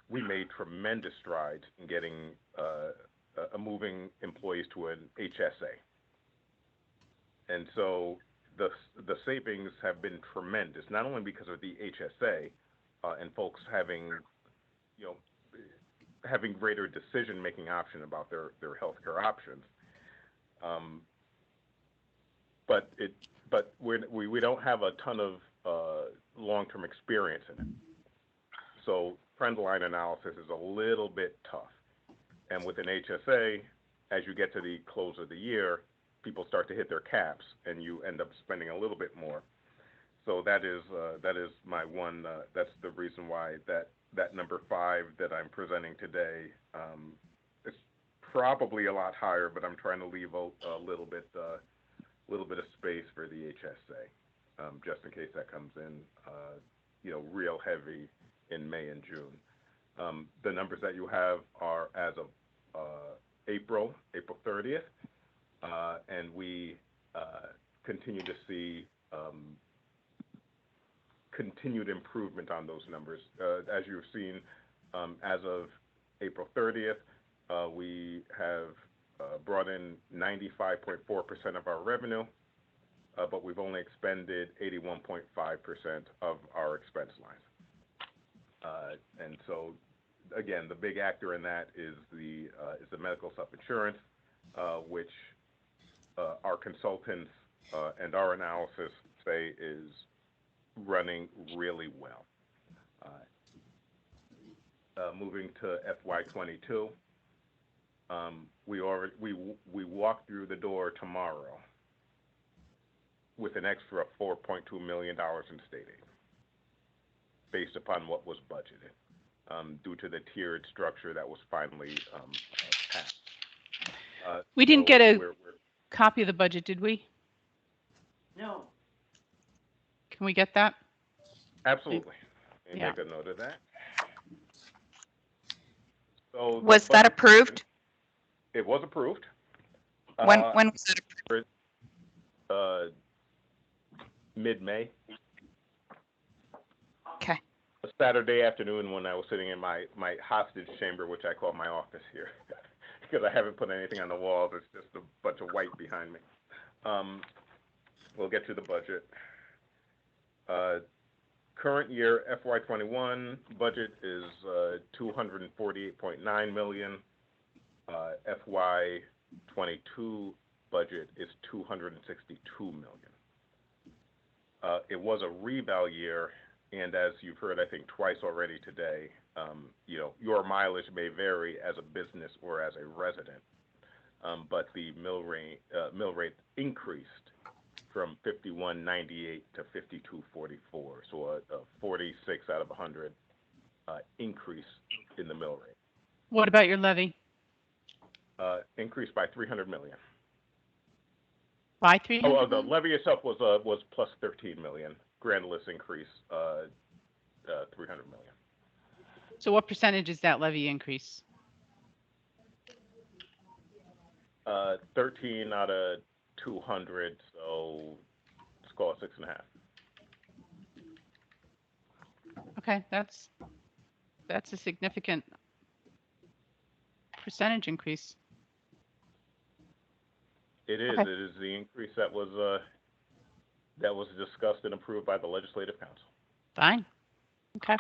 we made tremendous strides in getting moving employees to an HSA. And so the savings have been tremendous, not only because of the HSA and folks having greater decision-making option about their healthcare options, but we don't have a ton of long-term experience in it. So trend line analysis is a little bit tough. And with an HSA, as you get to the close of the year, people start to hit their caps, and you end up spending a little bit more. So that is my one. That's the reason why that number 5 that I'm presenting today is probably a lot higher, but I'm trying to leave a little bit of space for the HSA, just in case that comes in, real heavy in May and June. The numbers that you have are as of April 30th, and we continue to see continued improvement on those numbers. As you've seen, as of April 30th, we have brought in 95.4% of our revenue, but we've only expended 81.5% of our expense lines. And so, again, the big actor in that is the medical self-insurance, which our consultants and our analysis say is running really well. Moving to FY22, we walk through the door tomorrow with an extra $4.2 million in state aid, based upon what was budgeted, due to the tiered structure that was finally passed. We didn't get a copy of the budget, did we? No. Can we get that? Absolutely. Yeah. Make a note of that. So was that approved? It was approved. When was it approved? Mid-May. Okay. A Saturday afternoon when I was sitting in my hostage chamber, which I call my office here, because I haven't put anything on the walls. It's just a bunch of white behind me. We'll get to the budget. Current year FY21 budget is $248.9 million. FY22 budget is $262 million. It was a reval year, and as you've heard, I think twice already today, your mileage may vary as a business or as a resident, but the mill rate increased from 51.98 to 52.44, so a 46 out of 100 increase in the mill rate. What about your levy? Increased by $300 million. By 300? Oh, the levy itself was plus $13 million. Grand list increase, $300 million. So what percentage is that levy increase? 13 out of 200, so let's call it 6.5. Okay, that's a significant percentage increase. It is. Okay. It is the increase that was discussed and approved by the Legislative Council. Fine. Okay.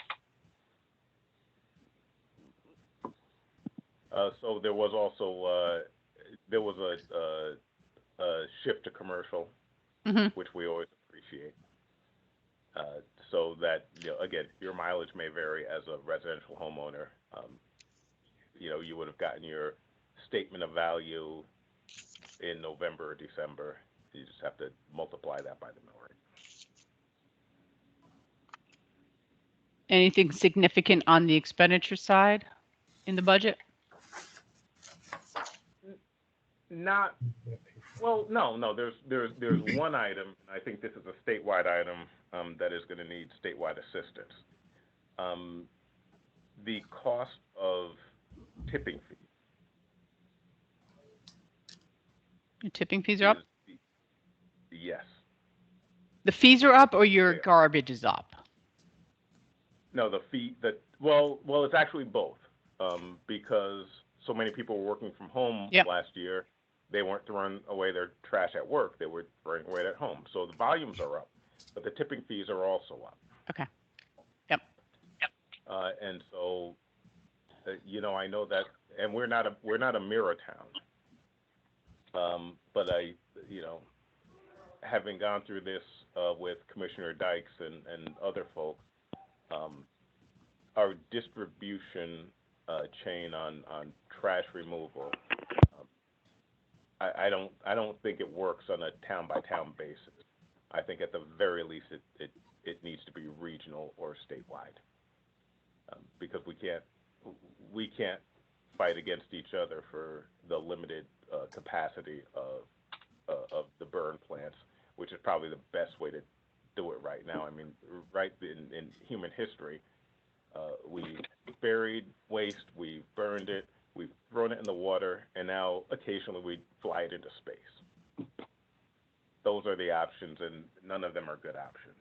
So there was also a shift to commercial, which we always appreciate. So that again, your mileage may vary as a residential homeowner. You would have gotten your statement of value in November or December. You just have to multiply that by the mill rate. Anything significant on the expenditure side in the budget? No. There's one item, and I think this is a statewide item that is going to need statewide assistance. The cost of tipping fees. Your tipping fees are up? Yes. The fees are up, or your garbage is up? No, the fee well, it's actually both, because so many people were working from home last year. They weren't throwing away their trash at work; they were throwing away at home. So the volumes are up, but the tipping fees are also up. Okay. Yep. And so, I know that, and we're not a mirror town. But having gone through this with Commissioner Dykes and other folks, our distribution chain on trash removal, I don't think it works on a town by town basis. I think at the very least it needs to be regional or statewide, because we can't fight against each other for the limited capacity of the burn plants, which is probably the best way to do it right now. I mean, right in human history, we buried waste, we burned it, we've thrown it in the water, and now occasionally we fly it into space. Those are the options, and none of them are good options.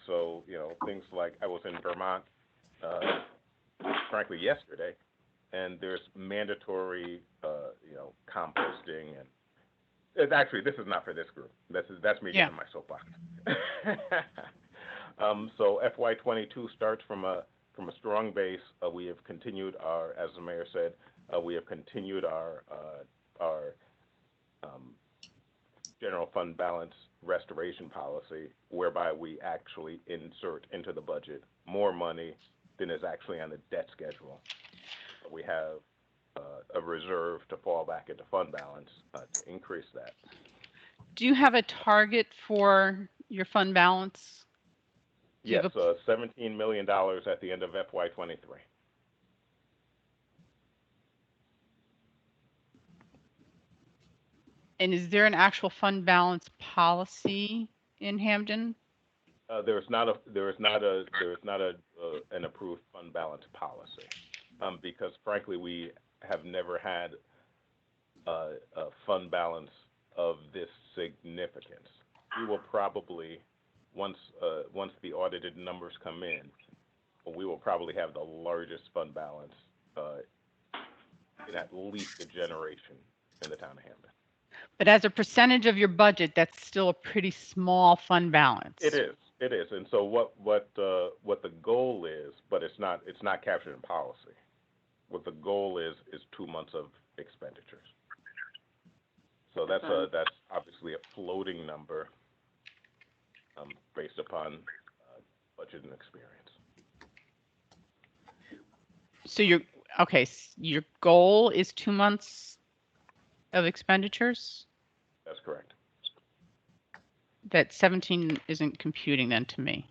So, things like, I was in Vermont, frankly, yesterday, and there's mandatory, composting, and actually, this is not for this group. That's me getting my soapbox. So FY22 starts from a strong base. We have continued our, as the mayor said, we have continued our general fund balance restoration policy, whereby we actually insert into the budget more money than is actually on the debt schedule. We have a reserve to fall back into fund balance to increase that. Do you have a target for your fund balance? Yes, $17 million at the end of FY23. And is there an actual fund balance policy in Hampden? There is not an approved fund balance policy, because frankly we have never had a fund balance of this significance. We will probably, once the audited numbers come in, we will probably have the largest fund balance in at least a generation in the town of Hampden. But as a percentage of your budget, that's still a pretty small fund balance. It is. It is, and so what the goal is, but it's not captured in policy. What the goal is 2 months of expenditures. So that's obviously a floating number based upon budget and experience. So your goal is 2 months of expenditures? That's correct. That 17 isn't computing then to me.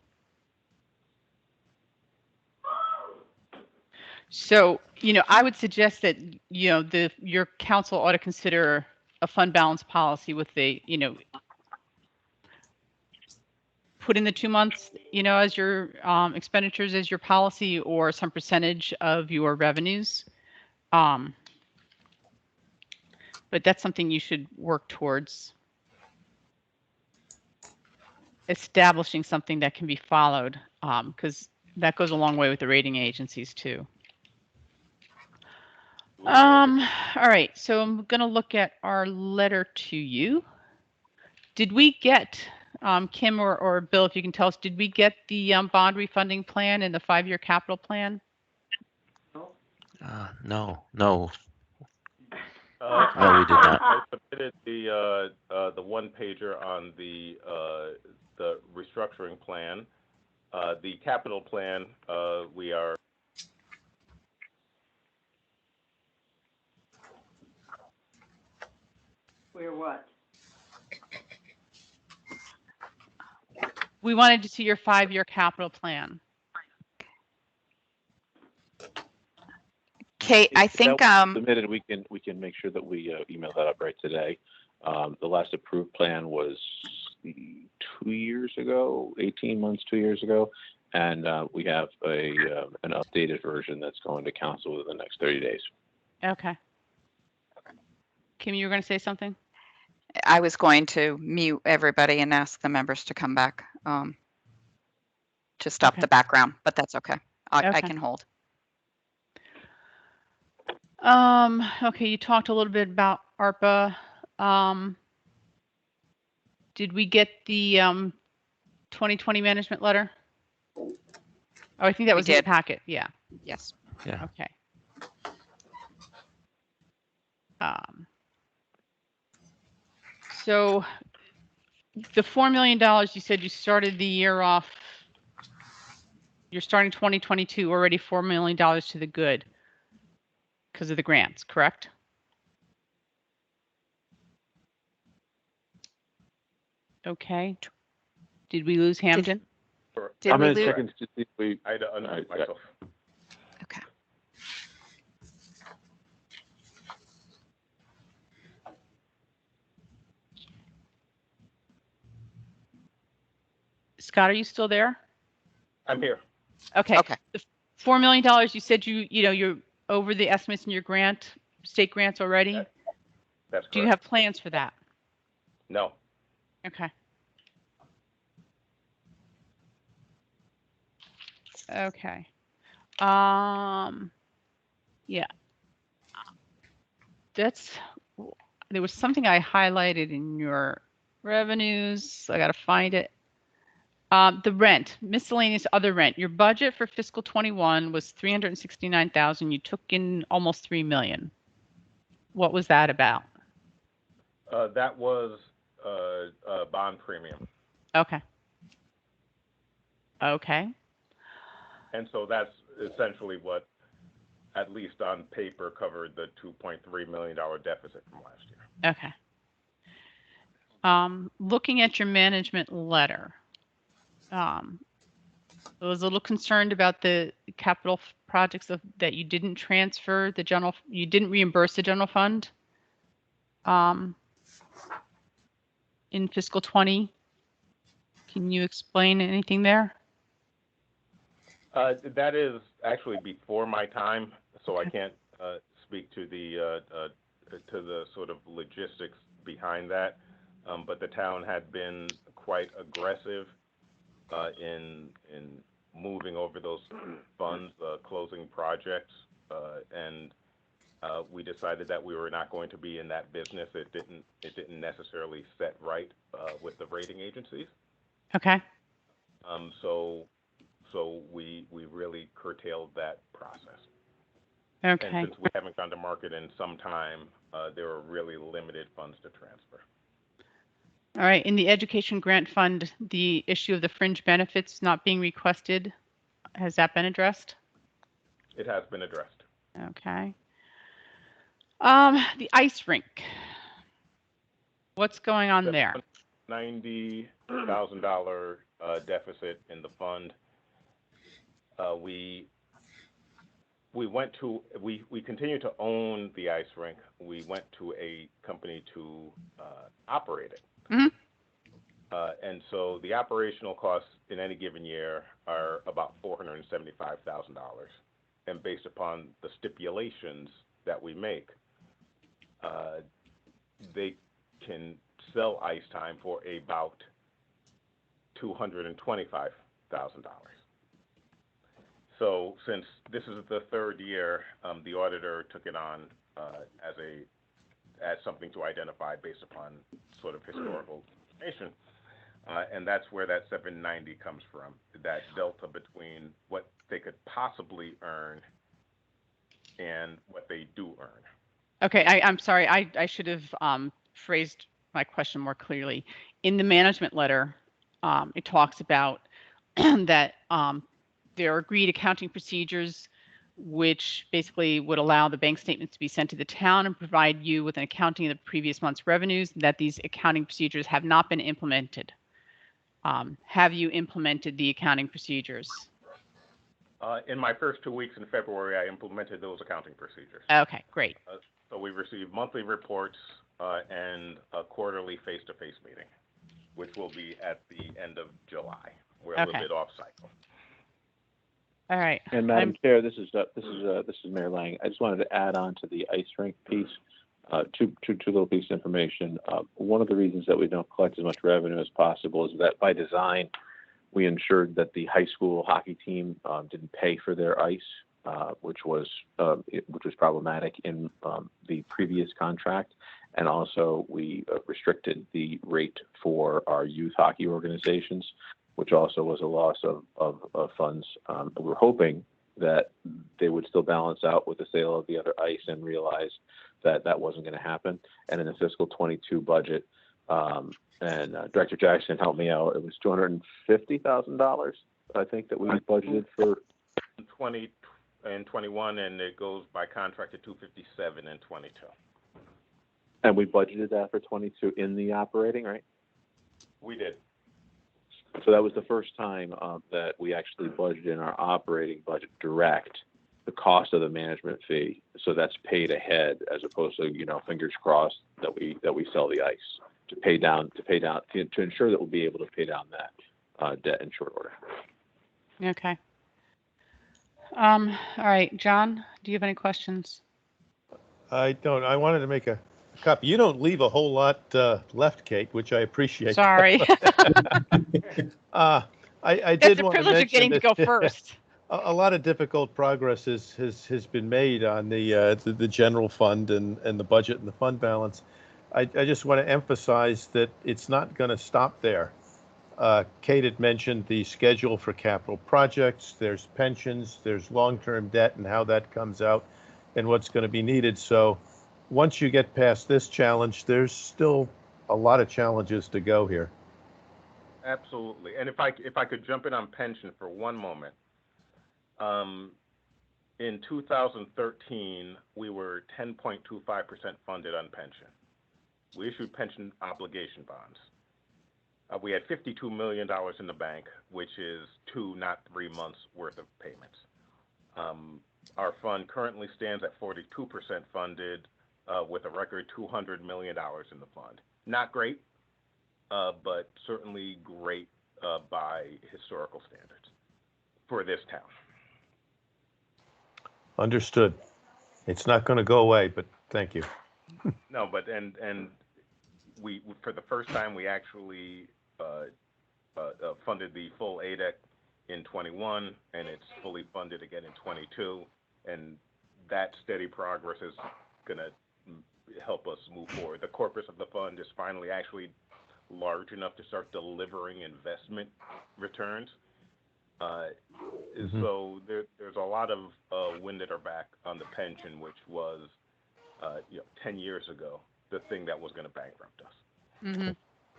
So, I would suggest that, your council ought to consider a fund balance policy with put in the 2 months, as your expenditures as your policy or some percentage of your revenues. But that's something you should work towards. Establishing something that can be followed, because that goes a long way with the rating agencies too. All right, so I'm going to look at our letter to you. Did we get, Kim or Bill, if you can tell us, did we get the bond refunding plan and the 5-year capital plan? No. No, we did not. I submitted the one pager on the restructuring plan. The capital plan, we are. We're what? We wanted to see your 5-year capital plan. Kate, I think submitted. We can make sure that we email that up right today. The last approved plan was 2 years ago, 18 months, 2 years ago, and we have an updated version that's going to council within the next 30 days. Okay. Kim, you were going to say something? I was going to mute everybody and ask the members to come back to stop the background, but that's okay. I can hold. Okay, you talked a little bit about ARPA. Did we get the 2020 management letter? Oh, I think that was in the packet. Yeah. Yes. Yeah. Okay. So the $4 million, you said you started the year off, you're starting 2022 already $4 million to the good because of the grants, correct? Okay. Did we lose Hamden? I'm in seconds to see if we. I had to unmute myself. Okay. Scott, are you still there? I'm here. Okay. The $4 million, you said you're over the estimates in your state grants already? That's correct. Do you have plans for that? No. Okay. Okay. Yeah. There was something I highlighted in your revenues. I got to find it. The rent, miscellaneous other rent. Your budget for fiscal 21 was $369,000. You took in almost $3 million. What was that about? That was bond premium. Okay. Okay. And so that's essentially what, at least on paper, covered the $2.3 million deficit from last year. Okay. Looking at your management letter, I was a little concerned about the capital projects that you didn't transfer you didn't reimburse the general fund in fiscal 20. Can you explain anything there? That is actually before my time, so I can't speak to the sort of logistics behind that. But the town had been quite aggressive in moving over those funds, closing projects, and we decided that we were not going to be in that business. It didn't necessarily set right with the rating agencies. Okay. So we really curtailed that process. Okay. And since we haven't gone to market in some time, there are really limited funds to transfer. All right. In the education grant fund, the issue of the fringe benefits not being requested, has that been addressed? It has been addressed. Okay. The ice rink. What's going on there? $90,000 deficit in the fund. We continue to own the ice rink. We went to a company to operate it. Mm-hmm. And so the operational costs in any given year are about $475,000. And based upon the stipulations that we make, they can sell ice time for about $225,000. So since this is the third year, the auditor took it on as something to identify based upon sort of historical information. And that's where that 790 comes from, that delta between what they could possibly earn and what they do earn. Okay, I'm sorry. I should have phrased my question more clearly. In the management letter, it talks about that there are agreed accounting procedures which basically would allow the bank statements to be sent to the town and provide you with an accounting of the previous month's revenues, that these accounting procedures have not been implemented. Have you implemented the accounting procedures? In my first 2 weeks in February, I implemented those accounting procedures. Okay, great. So we received monthly reports and a quarterly face-to-face meeting, which will be at the end of July. We're a little bit off cycle. All right. And Madam Chair, this is Mayor Lang. I just wanted to add on to the ice rink piece, two little pieces of information. One of the reasons that we don't collect as much revenue as possible is that by design, we ensured that the high school hockey team didn't pay for their ice, which was problematic in the previous contract. And also, we restricted the rate for our youth hockey organizations, which also was a loss of funds. We're hoping that they would still balance out with the sale of the other ice and realize that that wasn't going to happen. And in the fiscal 22 budget, and Director Jackson helped me out, it was $250,000, I think, that we budgeted for 20 and 21, and it goes by contract to 257 and 22. And we budgeted that for 22 in the operating, right? We did. So that was the first time that we actually budgeted in our operating budget direct the cost of the management fee. So that's paid ahead as opposed to, fingers crossed that we sell the ice to ensure that we'll be able to pay down that debt in short order. Okay. All right, John, do you have any questions? I don't. I wanted to make a copy. You don't leave a whole lot left, Kate, which I appreciate. Sorry. I That's did the want to privilege of getting to mention go first. a lot of difficult progress has been made on the general fund and the budget and the fund balance. I just want to emphasize that it's not going to stop there. Kate had mentioned the schedule for capital projects. There's pensions, there's long-term debt and how that comes out and what's going to be needed. So once you get past this challenge, there's still a lot of challenges to go here. Absolutely. And if I could jump in on pension for one moment. In 2013, we were 10.25% funded on pension. We issued pension obligation bonds. We had $52 million in the bank, which is 2, not 3 months worth of payments. Our fund currently stands at 42% funded with a record $200 million in the fund. Not great, but certainly great by historical standards for this town. Understood. It's not going to go away, but thank you. No, but and we for the first time we actually funded the full ADEC in 21, and it's fully funded again in 22, and that steady progress is going to help us move forward. The corpus of the fund is finally actually large enough to start delivering investment returns. So there's a lot of wind at our back on the pension, which was 10 years ago, the thing that was going to bankrupt us. Mm-hmm.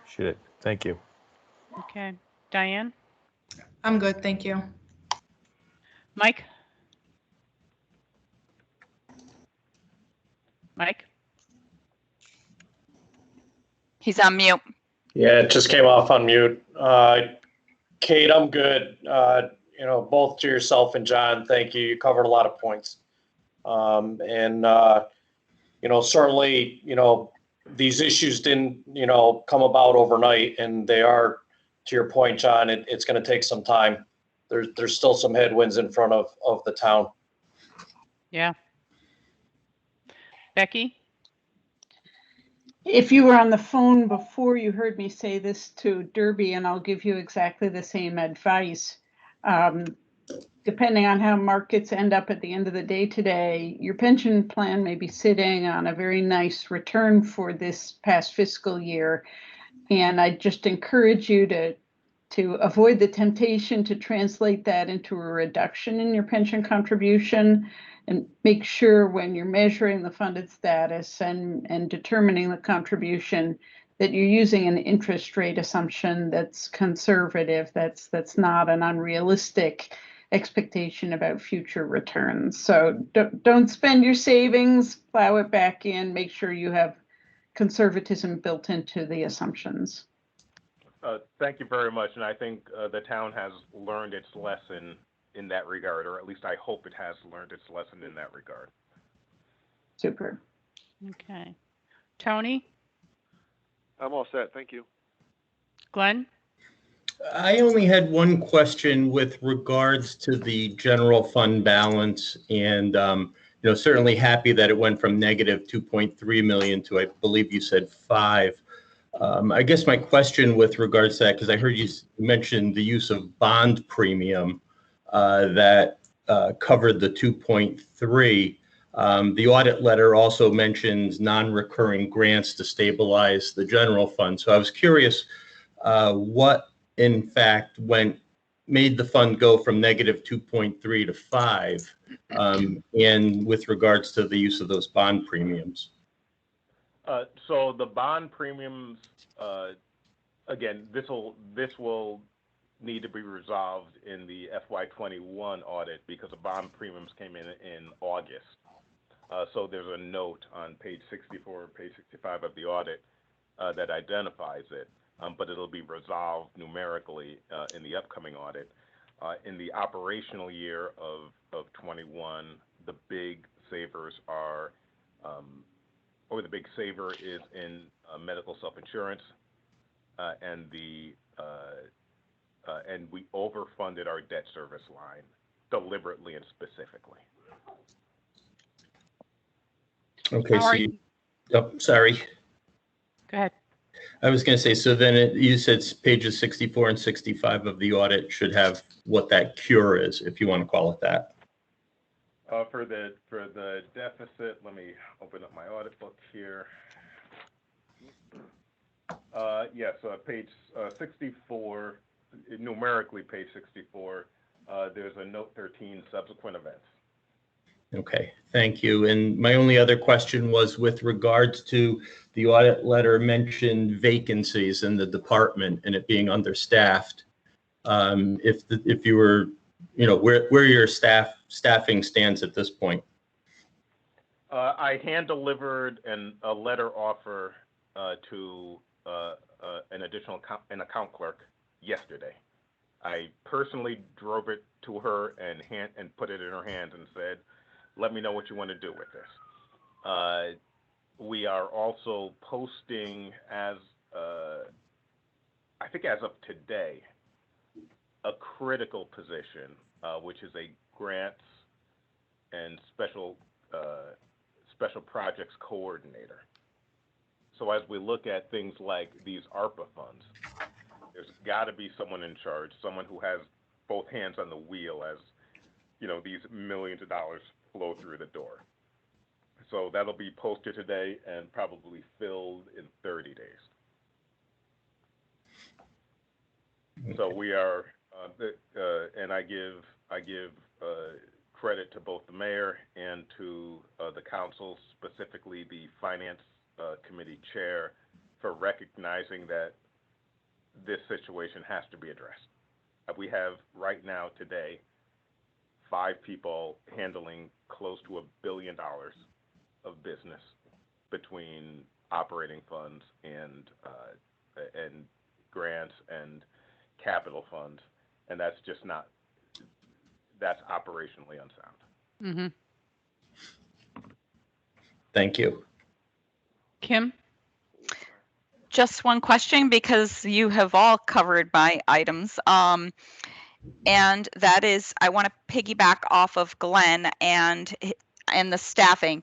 Shit. Thank you. Okay. Diane? I'm good, thank you. Mike? Mike? He's on mute. Yeah, it just came off on mute. Kate, I'm good. Both to yourself and John, thank you. You covered a lot of points. Certainly, these issues didn't, come about overnight, and they are, to your point, John, it's going to take some time. There's still some headwinds in front of the town. Yeah. Becky? If you were on the phone before, you heard me say this to Derby, and I'll give you exactly the same advice. Depending on how markets end up at the end of the day today, your pension plan may be sitting on a very nice return for this past fiscal year. And I just encourage you to avoid the temptation to translate that into a reduction in your pension contribution, and make sure when you're measuring the funded status and determining the contribution that you're using an interest rate assumption that's conservative, that's not an unrealistic expectation about future returns. So don't spend your savings, plow it back in, make sure you have conservatism built into the assumptions. Thank you very much, and I think the town has learned its lesson in that regard, or at least I hope it has learned its lesson in that regard. Super. Okay. Tony? I'm all set, thank you. Glenn? I only had one question with regards to the general fund balance, and certainly happy that it went from negative 2.3 million to, I believe you said 5. I guess my question with regards to that, because I heard you mention the use of bond premium that covered the 2.3. The audit letter also mentions non-recurring grants to stabilize the general fund. So I was curious what in fact made the fund go from negative 2.3 to 5, and with regards to the use of those bond premiums. So the bond premiums, again, this will need to be resolved in the FY21 audit because the bond premiums came in August. So there's a note on page 64, page 65 of the audit that identifies it. But it'll be resolved numerically in the upcoming audit. In the operational year of 21, the big savers are, or the big saver is in medical self-insurance, and we overfunded our debt service line deliberately and specifically. Okay, sorry. Go ahead. I was going to say, so then you said pages 64 and 65 of the audit should have what that cure is, if you want to call it that. For the deficit, let me open up my audit book here. Yes, page 64, numerically page 64, there's a note 13, subsequent events. Okay, thank you. And my only other question was with regards to the audit letter mentioned vacancies in the department and it being understaffed. If you were, where your staffing stands at this point. I hand delivered a letter offer to an additional account clerk yesterday. I personally drove it to her and put it in her hands and said, let me know what you want to do with this. We are also posting I think as of today, a critical position, which is a grants and special projects coordinator. So as we look at things like these ARPA funds, there's got to be someone in charge, someone who has both hands on the wheel as these millions of dollars flow through the door. So that'll be posted today and probably filled in 30 days. So we are, and I give credit to both the mayor and to the council, specifically the finance committee chair, for recognizing that this situation has to be addressed. We have right now today 5 people handling close to $1 billion of business between operating funds and grants and capital funds, and that's just not, that's operationally unsound. Mm-hmm. Thank you. Kim? Just one question, because you have all covered my items. And that is, I want to piggyback off of Glenn and the staffing.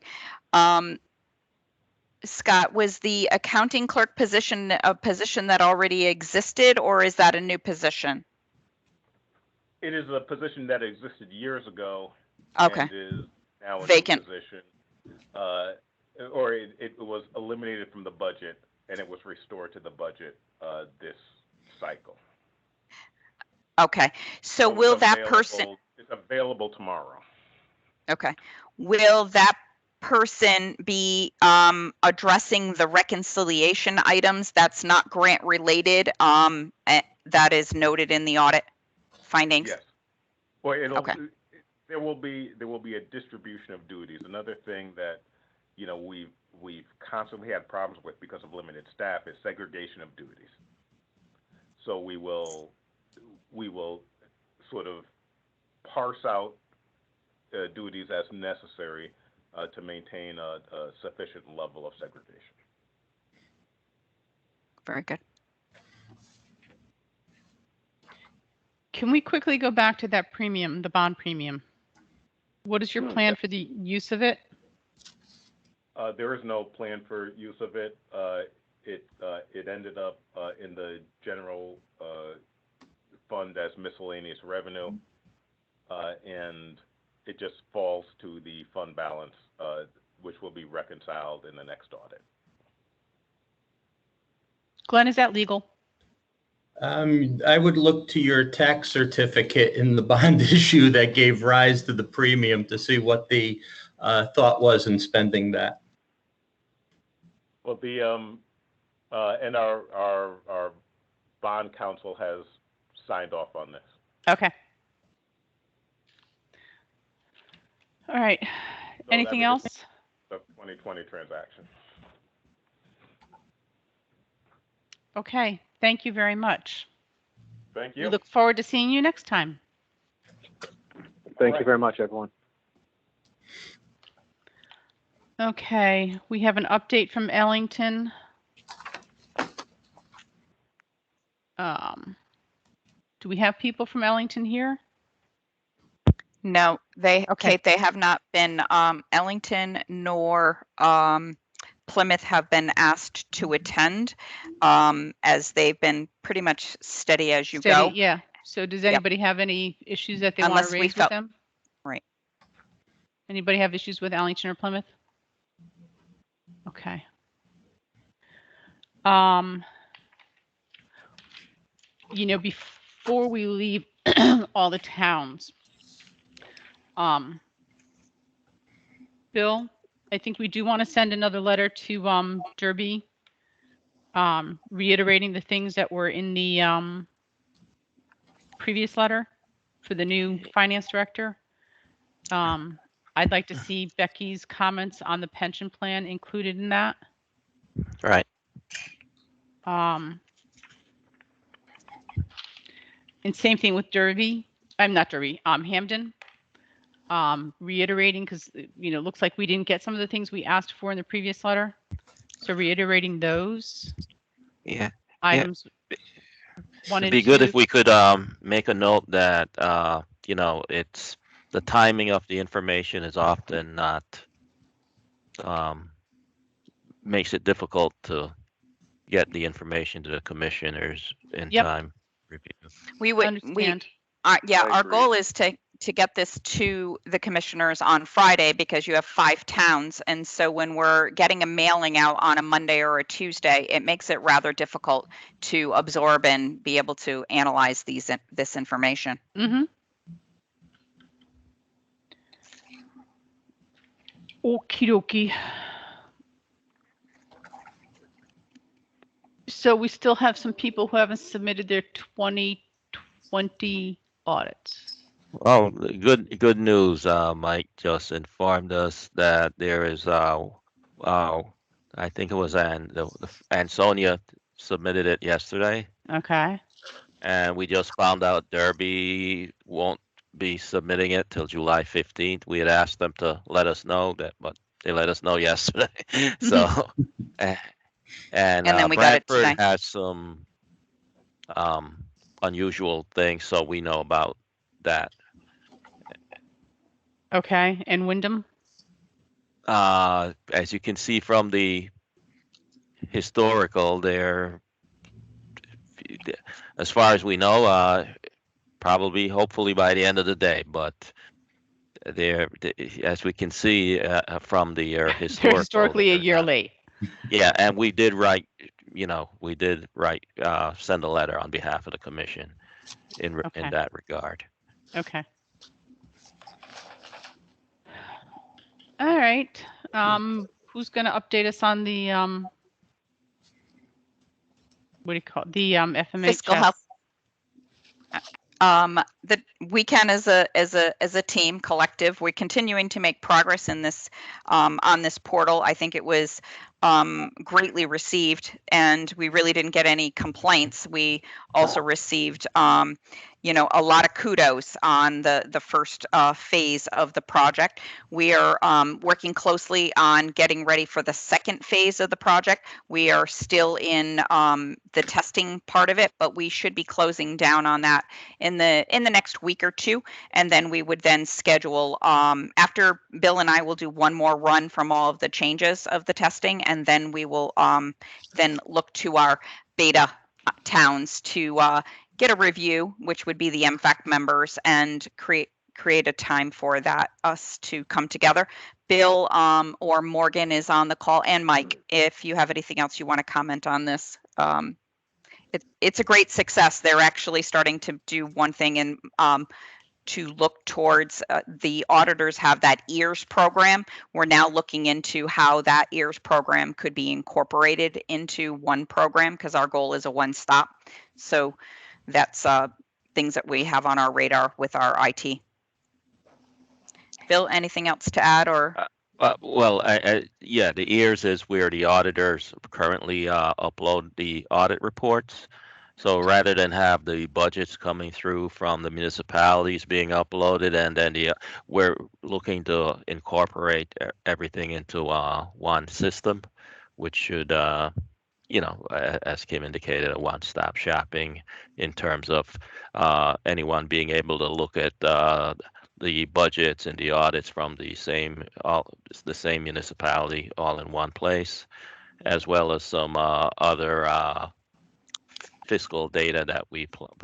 Scott, was the accounting clerk position a position that already existed, or is that a new position? It is a position that existed years ago. Okay. And is now a Vacant. new position. Or it was eliminated from the budget, and it was restored to the budget this cycle. Okay, so will that person? It's available tomorrow. Okay, will that person be addressing the reconciliation items that's not grant related? That is noted in the audit findings. Yes. Well, Okay. There will be a distribution of duties. Another thing that we've constantly had problems with because of limited staff is segregation of duties. So we will sort of parse out duties as necessary to maintain a sufficient level of segregation. Very good. Can we quickly go back to that premium, the bond premium? What is your plan for the use of it? There is no plan for use of it. It ended up in the general fund as miscellaneous revenue, and it just falls to the fund balance, which will be reconciled in the next audit. Glenn, is that legal? I would look to your tax certificate in the bond issue that gave rise to the premium to see what the thought was in spending that. Well, and our bond counsel has signed off on this. Okay. All right. So Anything else? The 2020 transaction. Okay. Thank you very much. Thank you. We look forward to seeing you next time. Thank you very much, everyone. Okay. We have an update from Ellington. Do we have people from Ellington here? No, they have not been. Ellington nor Plymouth have been asked to attend, as they've been pretty much steady as you go. Yeah. So does anybody have any issues that they want Unless to we raise with felt- them? Right. Anybody have issues with Ellington or Plymouth? Okay. Before we leave all the towns, Bill, I think we do want to send another letter to Derby, reiterating the things that were in the previous letter for the new finance director. I'd like to see Becky's comments on the pension plan included in that. Right. And same thing with Derby. I'm not Derby. Hamden. Reiterating, because it looks like we didn't get some of the things we asked for in the previous letter. So reiterating those items. It'd be good if we could make a note that it's the timing of the information is often not makes it difficult to get the information to the commissioners in time. We would Understand. our goal is to to get this to the commissioners on Friday because you have 5 towns. And so when we're getting a mailing out on a Monday or a Tuesday, it makes it rather difficult to absorb and be able to analyze this information. Mm-hmm. Okie dokie. So we still have some people who haven't submitted their 2020 audits. Oh, good news. Mike just informed us that there is I think it was Ansonia submitted it yesterday, Okay. and we just found out Derby won't be submitting it till July 15th. We had asked them to let us know that, but they let us know yesterday. So, and then we got it Brantford today. has some unusual things, so we know about that. Okay. And Wyndham? As you can see from the historical, they're, as far as we know, probably, hopefully by the end of the day, but they're, as we can see from the They're historical. historically a year late. Yeah, and we did write, send a letter on behalf of the commission in that regard. Okay. All right. Who's going to update us on the what do you call it? The FMHS? Fiscal health. The we can as a team collective, we're continuing to make progress in this on this portal. I think it was greatly received, and we really didn't get any complaints. We also received a lot of kudos on the first phase of the project. We are working closely on getting ready for the second phase of the project. We are still in the testing part of it, but we should be closing down on that in the next week or two, and then we would then schedule after Bill and I will do one more run from all of the changes of the testing, and then we will then look to our beta towns to get a review, which would be the MFAC members, and create a time for us to come together. Bill or Morgan is on the call, and Mike, if you have anything else you want to comment on this. It's a great success. They're actually starting to do one thing and to look towards the auditors have that EARS program. We're now looking into how that EARS program could be incorporated into one program because our goal is a one-stop. So that's things that we have on our radar with our IT. Bill, anything else to add or? Yeah, the EARS is where the auditors currently upload the audit reports. So rather than have the budgets coming through from the municipalities being uploaded, and then we're looking to incorporate everything into one system, which should, as Kim indicated, a one-stop shopping in terms of anyone being able to look at the budgets and the audits from the same municipality all in one place, as well as some other fiscal data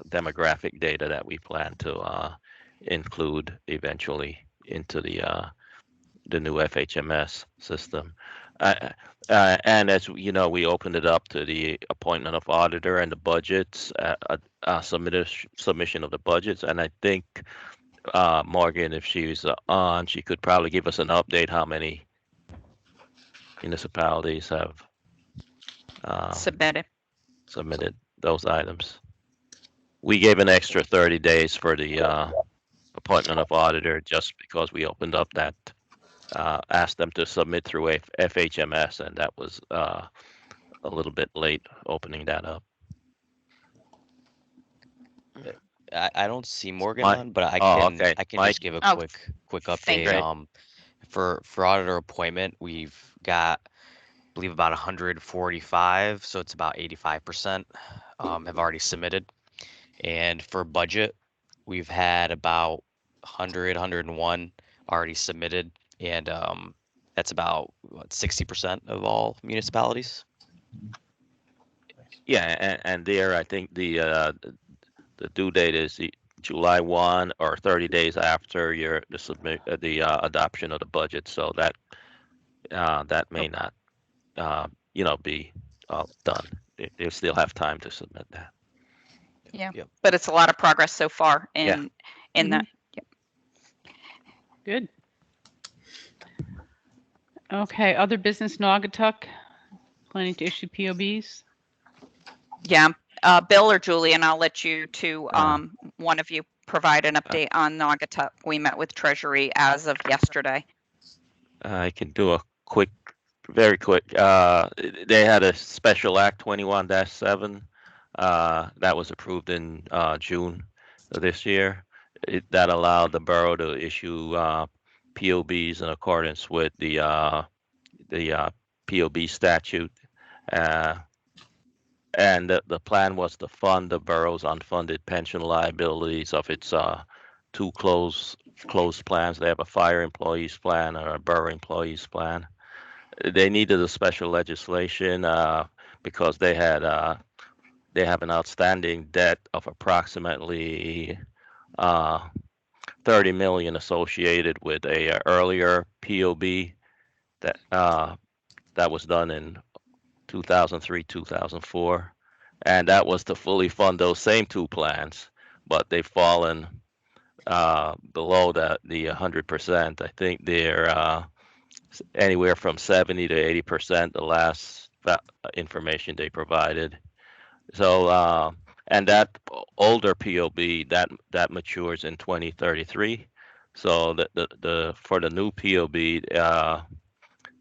demographic data that we plan to include eventually into the new FHMS system. And as you know, we opened it up to the appointment of auditor and the budgets, submission of the budgets, and I think Morgan, if she's on, she could probably give us an update how many municipalities have submitted those items. We gave an extra 30 days for the appointment of auditor just because we opened up that, asked them to submit through FHMS, and that was a little bit late opening that up. I don't see Morgan on, but I can Mike? just give a quick update. For auditor appointment, we've got, I believe, about 145, so it's about 85% have already submitted. And for budget, we've had about 100, 101 already submitted, and that's about 60% of all municipalities. Yeah, and there I think the due date is July 1 or 30 days after the adoption of the budget. So that that may not be done. They still have time to submit that. Yeah, Yep. but it's a lot of progress so far in that. Yep. Good. Okay, other business Naugatuck, planning to issue POBs? Yeah, Bill or Julie, and I'll let you to one of you provide an update on Naugatuck. We met with Treasury as of yesterday. I can do a very quick. They had a special act 21-7 that was approved in June of this year. That allowed the borough to issue POBs in accordance with the POB statute. And the plan was to fund the borough's unfunded pension liabilities of its two closed plans. They have a fire employees plan and a borough employees plan. They needed a special legislation because they have an outstanding debt of approximately 30 million associated with a earlier POB that was done in 2003, 2004, and that was to fully fund those same two plans, but they've fallen below the 100%. I think they're anywhere from 70 to 80%, the last information they provided. So, and that older POB that matures in 2033. So for the new POB,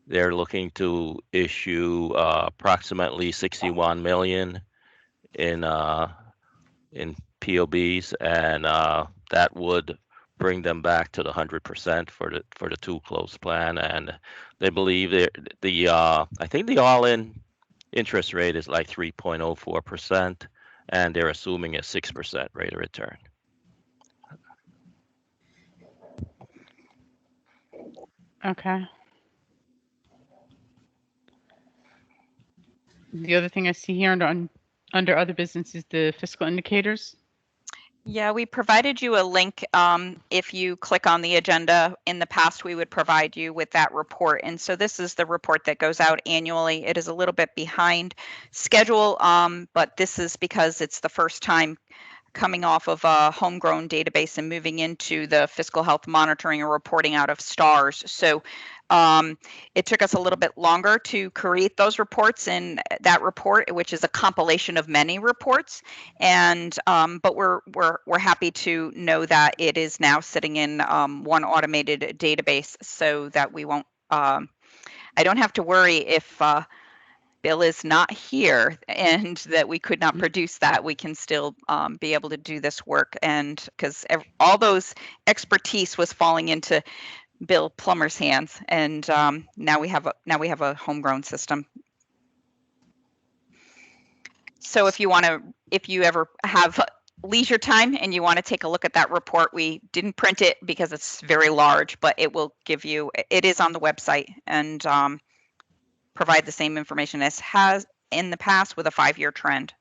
they're looking to issue approximately 61 million in POBs, and that would bring them back to the 100% for the two closed plan. And they believe I think the all-in interest rate is like 3.04%, and they're assuming a 6% rate of return. Okay. The other thing I see here under other business is the fiscal indicators. Yeah, we provided you a link. If you click on the agenda, in the past, we would provide you with that report. And so this is the report that goes out annually. It is a little bit behind schedule, but this is because it's the first time coming off of a homegrown database and moving into the fiscal health monitoring and reporting out of STARS. So it took us a little bit longer to create those reports in that report, which is a compilation of many reports. And but we're happy to know that it is now sitting in one automated database, so that we won't. I don't have to worry if Bill is not here and that we could not produce that. We can still be able to do this work, and because all those expertise was falling into Bill Plummer's hands, and now we have a homegrown system. So if you ever have leisure time and you want to take a look at that report, we didn't print it because it's very large, but it will give you. It is on the website and provide the same information as has in the past with a 5-year trend.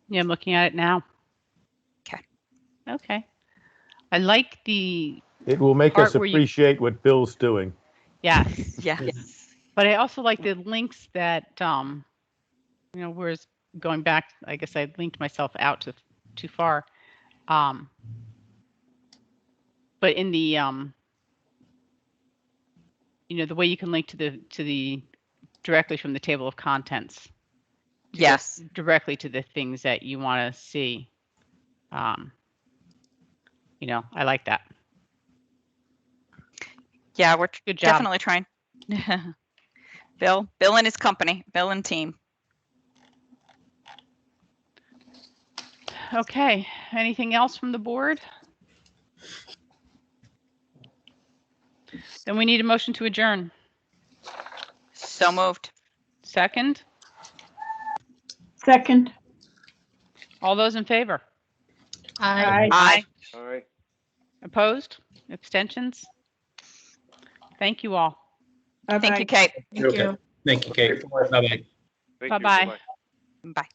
Yeah, I'm looking at it now. Okay. I like the. It will make us appreciate what Bill's doing. Yes. Yes. But I also like the links that, whereas going back, I guess I linked myself out too far. But in the, the way you can link to the directly from the table of contents. Yes. Directly to the things that you want to see. I like that. Yeah, we're Good job. Definitely trying. Bill and his company, Bill and team. Okay. Anything else from the board? Then we need a motion to adjourn. So moved. Second? Second. All those in favor? Aye. Aye. All right. Opposed? Abstentions? Thank you all. Thank you, Kate. Thank you. Thank you, Kate. Bye-bye. Thank you. Bye-bye. Bye.